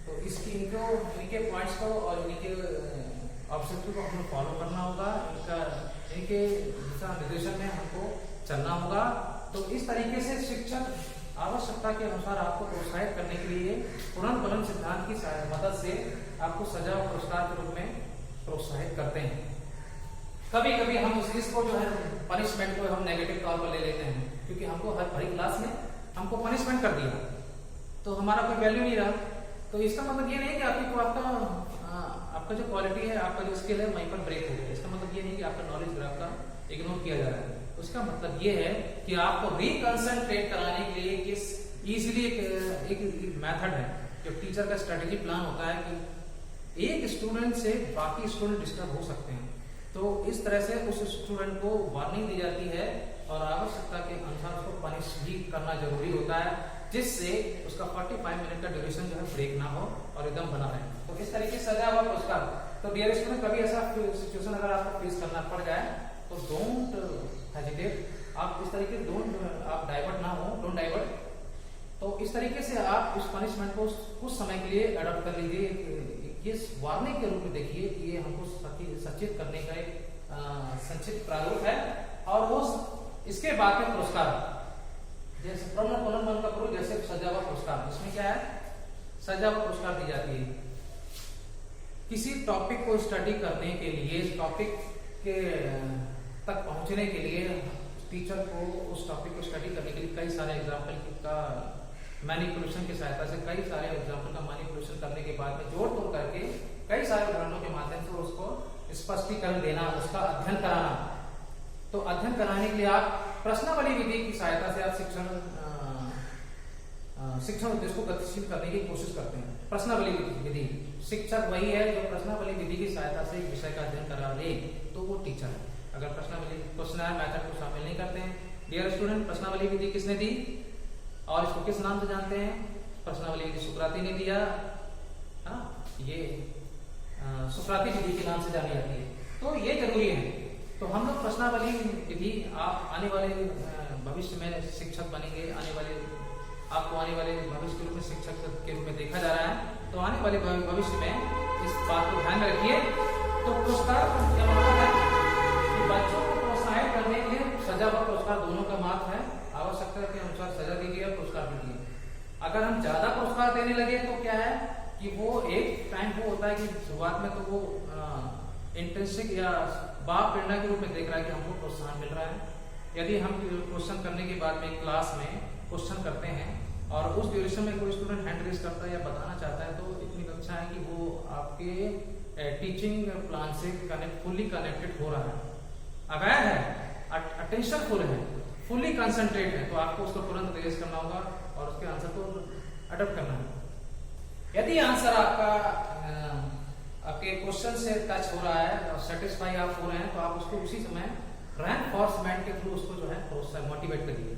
तो इनके पॉइंट्स को और इनके ऑब्जेक्टिव को हमको फॉलो करना होगा, इनके दिशा निर्देशन में हमको चलना होगा। तो इस तरीके से शिक्षक आवश्यकता के अनुसार आपको प्रोत्साहित करने के लिए पुनर्बलन सिद्धांत की मदद से आपको सजा और पुरस्कार के रूप में प्रोत्साहित करते हैं। कभी कभी हम इसको जो है पनिशमेंट को हम नेगेटिव तौर पर ले लेते हैं, क्योंकि हमको हर भरी क्लास में हमको पनिशमेंट कर दिया तो हमारा कोई वैल्यू नहीं रहा। तो इसका मतलब ये नहीं कि आपका जो क्वालिटी है, आपका जो स्किल है वहीं पर ब्रेक हो गया। इसका मतलब ये नहीं कि आपका नॉलेज ग्राफ का इग्नोर किया जा रहा है। उसका मतलब ये है कि आपको रिकंसंट्रेट कराने के लिए किस इजीली एक मेथड है, जो टीचर का स्ट्रेटेजी प्लान होता है कि एक स्टूडेंट से बाकी स्टूडेंट डिस्टर्ब हो सकते हैं। तो इस तरह से उस स्टूडेंट को वार्निंग दी जाती है और आवश्यकता के अनुसार उसको पनिश भी करना जरूरी होता है, जिससे उसका 45 मिनट का ड्यूरेशन जो है ब्रेक ना हो और एकदम बना रहे। तो इस तरीके से सजा हुआ पुरस्कार। तो डियर स्टूडेंट, कभी ऐसा सिचुएशन अगर आपको फेस करना पड़ जाए तो डोंट हेजिटेट, आप इस तरीके आप डाइवर्ट ना हो, डोंट डाइवर्ट। तो इस तरीके से आप इस पनिशमेंट को कुछ समय के लिए अडॉप्ट कर लीजिए, इस वार्निंग के रूप में देखिए कि ये हमको सचेत करने का एक संक्षिप्त प्रारूप है। और वो इसके बाद में पुरस्कार, जैसे पुनर्बलन का प्रयोग, जैसे सजा व पुरस्कार। इसमें क्या है, सजा व पुरस्कार दी जाती है। किसी टॉपिक को स्टडी करने के लिए, टॉपिक के तक पहुंचने के लिए टीचर को उस टॉपिक को स्टडी करने के लिए कई सारे एग्जाम्पल का मैनिपुलेशन की सहायता से, कई सारे एग्जाम्पल का मैनिपुलेशन करने के बाद में जोड़ तोड़ करके कई सारे उदाहरणों के माध्यम से उसको स्पष्टीकरण देना, उसका अध्ययन कराना। तो अध्ययन कराने के लिए आप प्रश्नावली विधि की सहायता से आप शिक्षण उद्देश्य को गतिशील करने की कोशिश करते हैं। प्रश्नावली विधि, शिक्षक वही है जो प्रश्नावली विधि की सहायता से विषय का अध्ययन करा ले, तो वो टीचर है। अगर प्रश्नावली क्वेश्चनर मेथड को शामिल नहीं करते हैं। डियर स्टूडेंट, प्रश्नावली विधि किसने दी और इसको किस नाम से जानते हैं? प्रश्नावली विधि सुकराती ने दिया। हाँ, ये सुकराती विधि के नाम से जानी जाती है। तो ये जरूरी है। तो हम लोग प्रश्नावली विधि, आप आने वाले भविष्य में शिक्षक बनेंगे, आपको आने वाले भविष्य के रूप में शिक्षक के रूप में देखा जा रहा है। तो आने वाले भविष्य में इस बात को ध्यान में रखिए। तो पुरस्कार क्या मतलब है कि बच्चों को प्रोत्साहित करने के लिए सजा व पुरस्कार दोनों का महत्व है। आवश्यकता के अनुसार सजा दीजिए और पुरस्कार दीजिए। अगर हम ज्यादा पुरस्कार देने लगे तो क्या है कि वो एक टाइम वो होता है कि शुरुआत में तो वो इंट्रिंसिक या बाप प्रेरणा के रूप में देख रहा है कि हमको प्रोत्साहन मिल रहा है। यदि हम क्वेश्चन करने के बाद में क्लास में क्वेश्चन करते हैं और उस ड्यूरेशन में कोई स्टूडेंट हैंड रेज करता है या बताना चाहता है, तो इतनी कक्षा है कि वो आपके टीचिंग प्लान से फुल्ली कनेक्टेड हो रहा है, अवेयर है, अटेंशन फुल है, फुल्ली कंसंट्रेट है, तो आपको उसको तुरंत रेज करना होगा और उसके आंसर को अडॉप्ट करना है। यदि आंसर आपके क्वेश्चन से टच हो रहा है और सेटिस्फाई आप हो रहे हैं, तो आप उसको उसी समय रेनफोर्समेंट के थ्रू उसको जो है मोटिवेट करिए,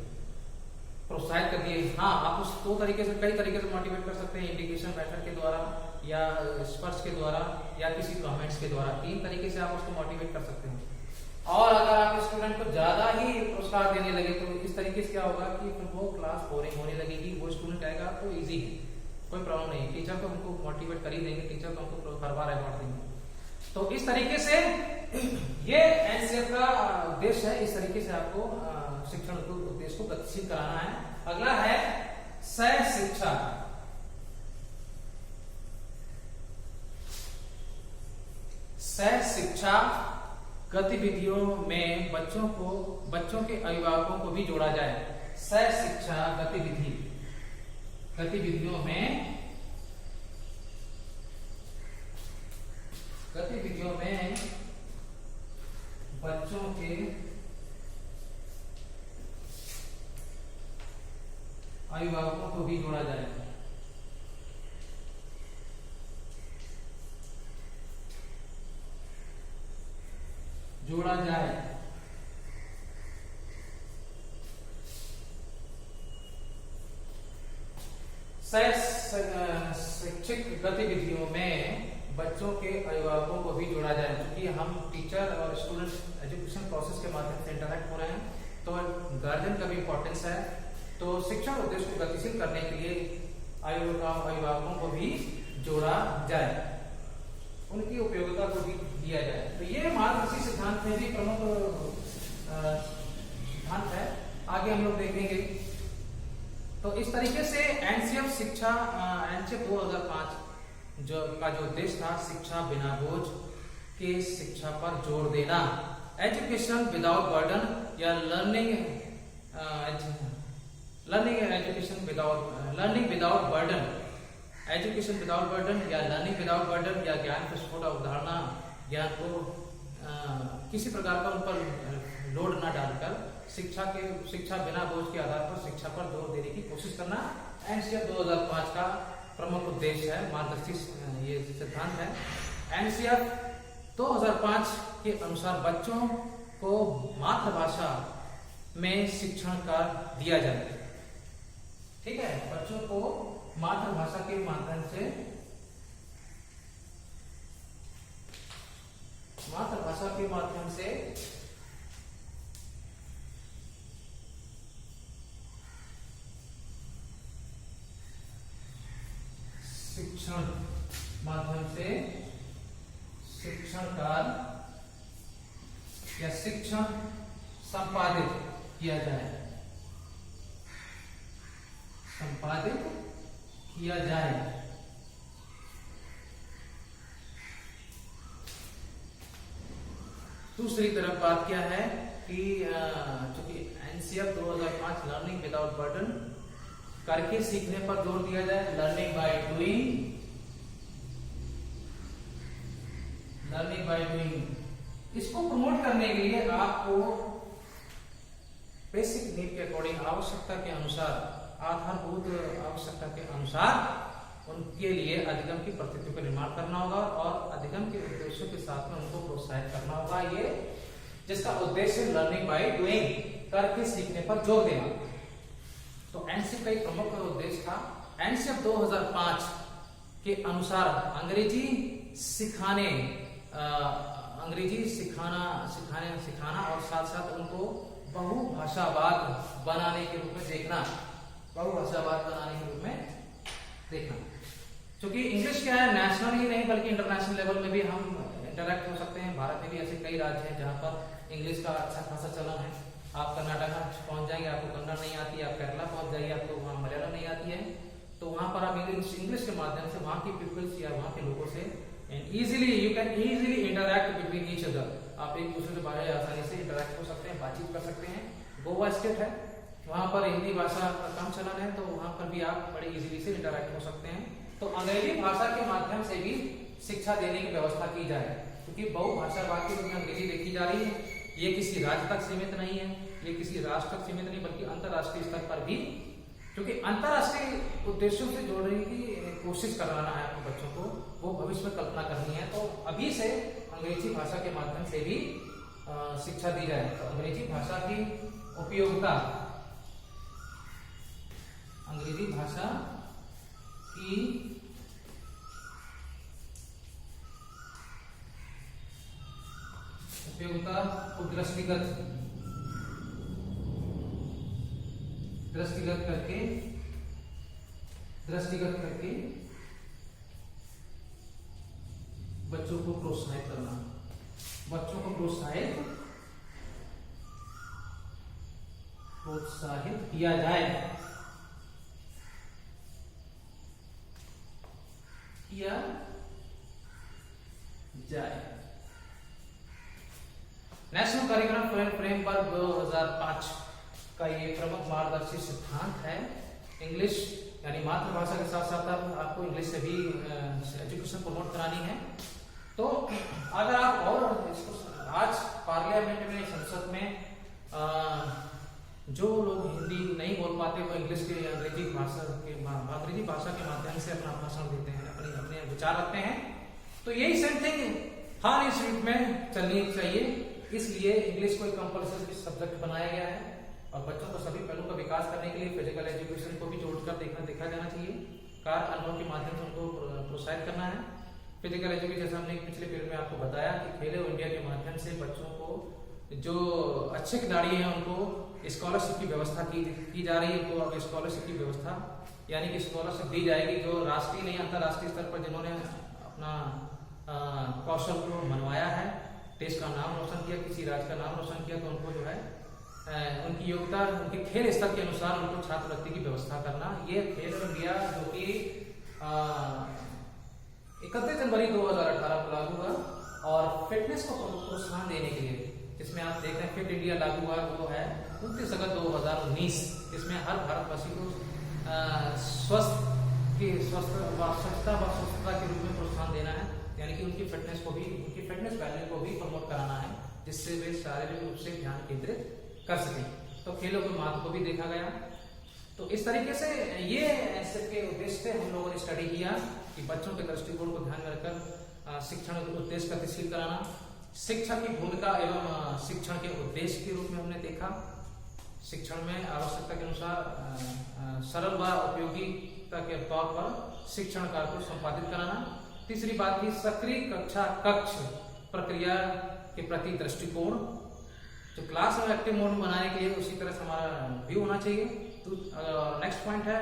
प्रोत्साहित करिए। हाँ, आप उस दो तरीके से, कई तरीके से मोटिवेट कर सकते हैं, इंडिकेशन मेथड के द्वारा या स्पर्श के द्वारा या किसी कमेंट्स के द्वारा। 3 तरीके से आप उसको मोटिवेट कर सकते हैं। और अगर आप स्टूडेंट को ज्यादा ही पुरस्कार देने लगे तो इस तरीके से क्या होगा कि फिर वो क्लास बोरिंग होने लगेगी। वो स्टूडेंट आएगा तो इजी है, कोई प्रॉब्लम नहीं। टीचर को हमको मोटिवेट कर ही देंगे, टीचर को हमको हर बार अवार्ड देंगे। तो इस तरीके से ये एनसीएफ का उद्देश्य है। इस तरीके से आपको शिक्षण उद्देश्य को गतिशील कराना है। अगला है सह शिक्षा। सह शिक्षा गतिविधियों में बच्चों के अभिभावकों को भी जोड़ा जाए। सह शिक्षा गतिविधियों में बच्चों के अभिभावकों को भी जोड़ा जाए। शैक्षिक गतिविधियों में बच्चों के अभिभावकों को भी जोड़ा जाए। क्योंकि हम टीचर और स्टूडेंट एजुकेशन प्रोसेस के माध्यम से इंटरेक्ट हो रहे हैं, तो गार्जियन का भी इम्पोर्टेंस है। तो शिक्षण उद्देश्य को गतिशील करने के लिए अभिभावकों को भी जोड़ा जाए, उनकी उपयोगिता को भी दिया जाए। तो ये मार्गदर्शी सिद्धांत में भी प्रमुख सिद्धांत है, आगे हम लोग देखेंगे। तो इस तरीके से एनसीएफ 2005 जो उद्देश्य था, शिक्षा बिना बोझ के शिक्षा पर जोर देना, एजुकेशन विदाउट बर्डन या लर्निंग विदाउट बर्डन या लर्निंग विदाउट बर्डन या ज्ञान प्रस्फुट अवधारणा, ज्ञान को किसी प्रकार का उन पर लोड न डालकर शिक्षा बिना बोझ के आधार पर शिक्षा पर जोर देने की कोशिश करना एनसीएफ 2005 का प्रमुख उद्देश्य है, मार्गदर्शी ये सिद्धांत है। एनसीएफ 2005 के अनुसार बच्चों को मातृभाषा में शिक्षण का दिया जाए। ठीक है, बच्चों को मातृभाषा के माध्यम से शिक्षण कार्य या शिक्षण संपादित किया जाए। दूसरी तरफ बात क्या है कि चूंकि एनसीएफ 2005 लर्निंग विदाउट बर्डन करके सीखने पर जोर दिया जाए, लर्निंग बाय डूइंग, इसको प्रमोट करने के लिए आपको बेसिक नीड के अकॉर्डिंग, आवश्यकता के अनुसार, आधारभूत आवश्यकता के अनुसार उनके लिए अधिगम की परिस्थितियों का निर्माण करना होगा और अधिगम के उद्देश्यों के साथ में उनको प्रोत्साहित करना होगा। ये जिसका उद्देश्य लर्निंग बाय डूइंग, करके सीखने पर जोर देना। तो एनसीएफ का एक प्रमुख उद्देश्य था। एनसीएफ 2005 के अनुसार अंग्रेजी सिखाना और साथ साथ उनको बहुभाषावाद बनाने के रूप में देखना, क्योंकि इंग्लिश क्या है, नेशनल ही नहीं बल्कि इंटरनेशनल लेवल में भी हम इंटरेक्ट हो सकते हैं। भारत में भी ऐसे कई राज्य हैं जहां पर इंग्लिश का अच्छा खासा चलन है। आप कर्नाटक पहुंच जाएंगे, आपको कन्नड़ नहीं आती है, आप केरला पहुंच जाइए, आपको वहाँ मलयालम नहीं आती है, तो वहां पर आप इंग्लिश के माध्यम से वहां की पीपल्स या वहां के लोगों से you can easily interact between each other. आप एक दूसरे से बड़े आसानी से इंटरैक्ट हो सकते हैं, बातचीत कर सकते हैं। गोवा स्टेट है, वहां पर हिंदी भाषा का कम चलन है, तो वहां पर भी आप बड़े इजीली से इंटरैक्ट हो सकते हैं। तो अंग्रेजी भाषा के माध्यम से भी शिक्षा देने की व्यवस्था की जाए, क्योंकि बहुभाषावाद के रूप में अंग्रेजी देखी जा रही है। ये किसी राज्य तक सीमित नहीं है, ये किसी राष्ट्र तक सीमित नहीं, बल्कि अंतर्राष्ट्रीय स्तर पर भी, क्योंकि अंतर्राष्ट्रीय उद्देश्यों से जोड़ने की कोशिश कराना है आपको बच्चों को, वो भविष्य में कल्पना करनी है। तो अभी से अंग्रेजी भाषा के माध्यम से भी शिक्षा दी जाए। तो अंग्रेजी भाषा की उपयोगिता, अंग्रेजी भाषा की उपयोगिता को दृष्टिगत करके बच्चों को प्रोत्साहित करना, बच्चों को प्रोत्साहित किया जाए, नेशनल करिकुलम फ्रेमवर्क 2005 का ये प्रमुख मार्गदर्शी सिद्धांत है। इंग्लिश यानी मातृभाषा के साथ साथ आपको इंग्लिश से भी एजुकेशन प्रमोट करानी है। तो अगर आप और इसको आज पार्लियामेंट में, संसद में जो लोग हिंदी नहीं बोल पाते वो इंग्लिश के अंग्रेजी भाषा के माध्यम से अपना भाषण देते हैं, अपने विचार रखते हैं। तो यही सेम थिंग हर इंस्टीट्यूट में चलनी चाहिए। इसलिए इंग्लिश को एक कंपल्सरी सब्जेक्ट बनाया गया है और बच्चों को सभी पहलुओं का विकास करने के लिए फिजिकल एजुकेशन को भी जोड़कर देखा जाना चाहिए। कार्य अनुभव के माध्यम से उनको प्रोत्साहित करना है। फिजिकल एजुकेशन, जैसे हमने पिछले पीरियड में आपको बताया कि खेलो इंडिया के माध्यम से बच्चों को जो अच्छे खिलाड़ी हैं उनको स्कॉलरशिप की व्यवस्था की जा रही है। उनको अब स्कॉलरशिप की व्यवस्था यानी कि स्कॉलरशिप दी जाएगी जो राष्ट्रीय नहीं अंतर्राष्ट्रीय स्तर पर जिन्होंने अपना कौशल को मनवाया है, देश का नाम रोशन किया, किसी राज्य का नाम रोशन किया, तो उनको जो है उनकी योग्यता, उनके खेल स्तर के अनुसार उनको छात्रवृत्ति की व्यवस्था करना। ये खेलो इंडिया जो कि 31 जनवरी 2018 को लागू हुआ और फिटनेस को प्रोत्साहन देने के लिए, जिसमें आप देख रहे हैं फिट इंडिया लागू हुआ, वो है 29 अगस्त 2019। इसमें हर भारतवासी को स्वच्छता के रूप में प्रोत्साहन देना है, यानी कि उनकी फिटनेस को भी, उनकी फिटनेस वैल्यू को भी प्रमोट कराना है, जिससे वे शारीरिक रूप से ध्यान केंद्रित कर सकें। तो खेलों के महत्व को भी देखा गया। तो इस तरीके से ये ऐसे के उद्देश्य से हम लोगों ने स्टडी किया कि बच्चों के दृष्टिकोण को ध्यान में रखकर शिक्षण के उद्देश्य गतिशील कराना, शिक्षा की भूमिका एवं शिक्षण के उद्देश्य के रूप में हमने देखा। शिक्षण में आवश्यकता के अनुसार सरल व उपयोगिता के तौर पर शिक्षण कार्य को संपादित कराना। तीसरी बात थी सक्रिय कक्ष प्रक्रिया के प्रति दृष्टिकोण, जो क्लास में एक्टिव मोड बनाने के लिए उसी तरह से हमारा व्यू होना चाहिए। तो नेक्स्ट पॉइंट है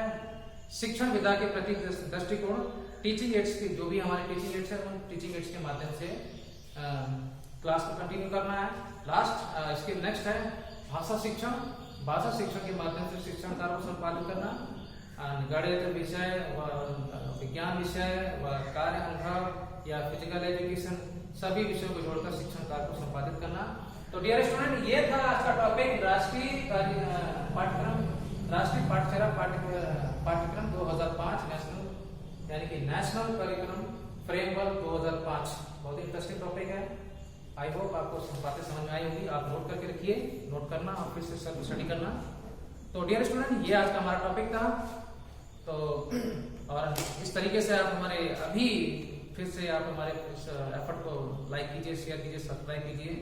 शिक्षण विधा के प्रति दृष्टिकोण। टीचिंग एड्स की जो भी हमारे टीचिंग एड्स है उन टीचिंग एड्स के माध्यम से क्लास को कंटिन्यू करना है। लास्ट इसके नेक्स्ट है भाषा शिक्षण। भाषा शिक्षण के माध्यम से शिक्षण कार्य को संपादित करना। गणित विषय व विज्ञान विषय व कार्य अनुभव या फिजिकल एजुकेशन सभी विषयों को जोड़कर शिक्षण कार्य को संपादित करना। तो डियर स्टूडेंट, ये था आज का टॉपिक राष्ट्रीय पाठ्यक्रम 2005 नेशनल यानी कि नेशनल करिकुलम फ्रेमवर्क 2005। बहुत इंटरेस्टिंग टॉपिक है। आई होप आपको बातें समझ में आई होगी। आप नोट करके रखिए, नोट करना और फिर से सब स्टडी करना। तो डियर स्टूडेंट, ये आज का हमारा टॉपिक था। तो और इस तरीके से आप हमारे अभी फिर से आप हमारे इस एफर्ट को लाइक कीजिए, शेयर कीजिए, सब्सक्राइब कीजिए।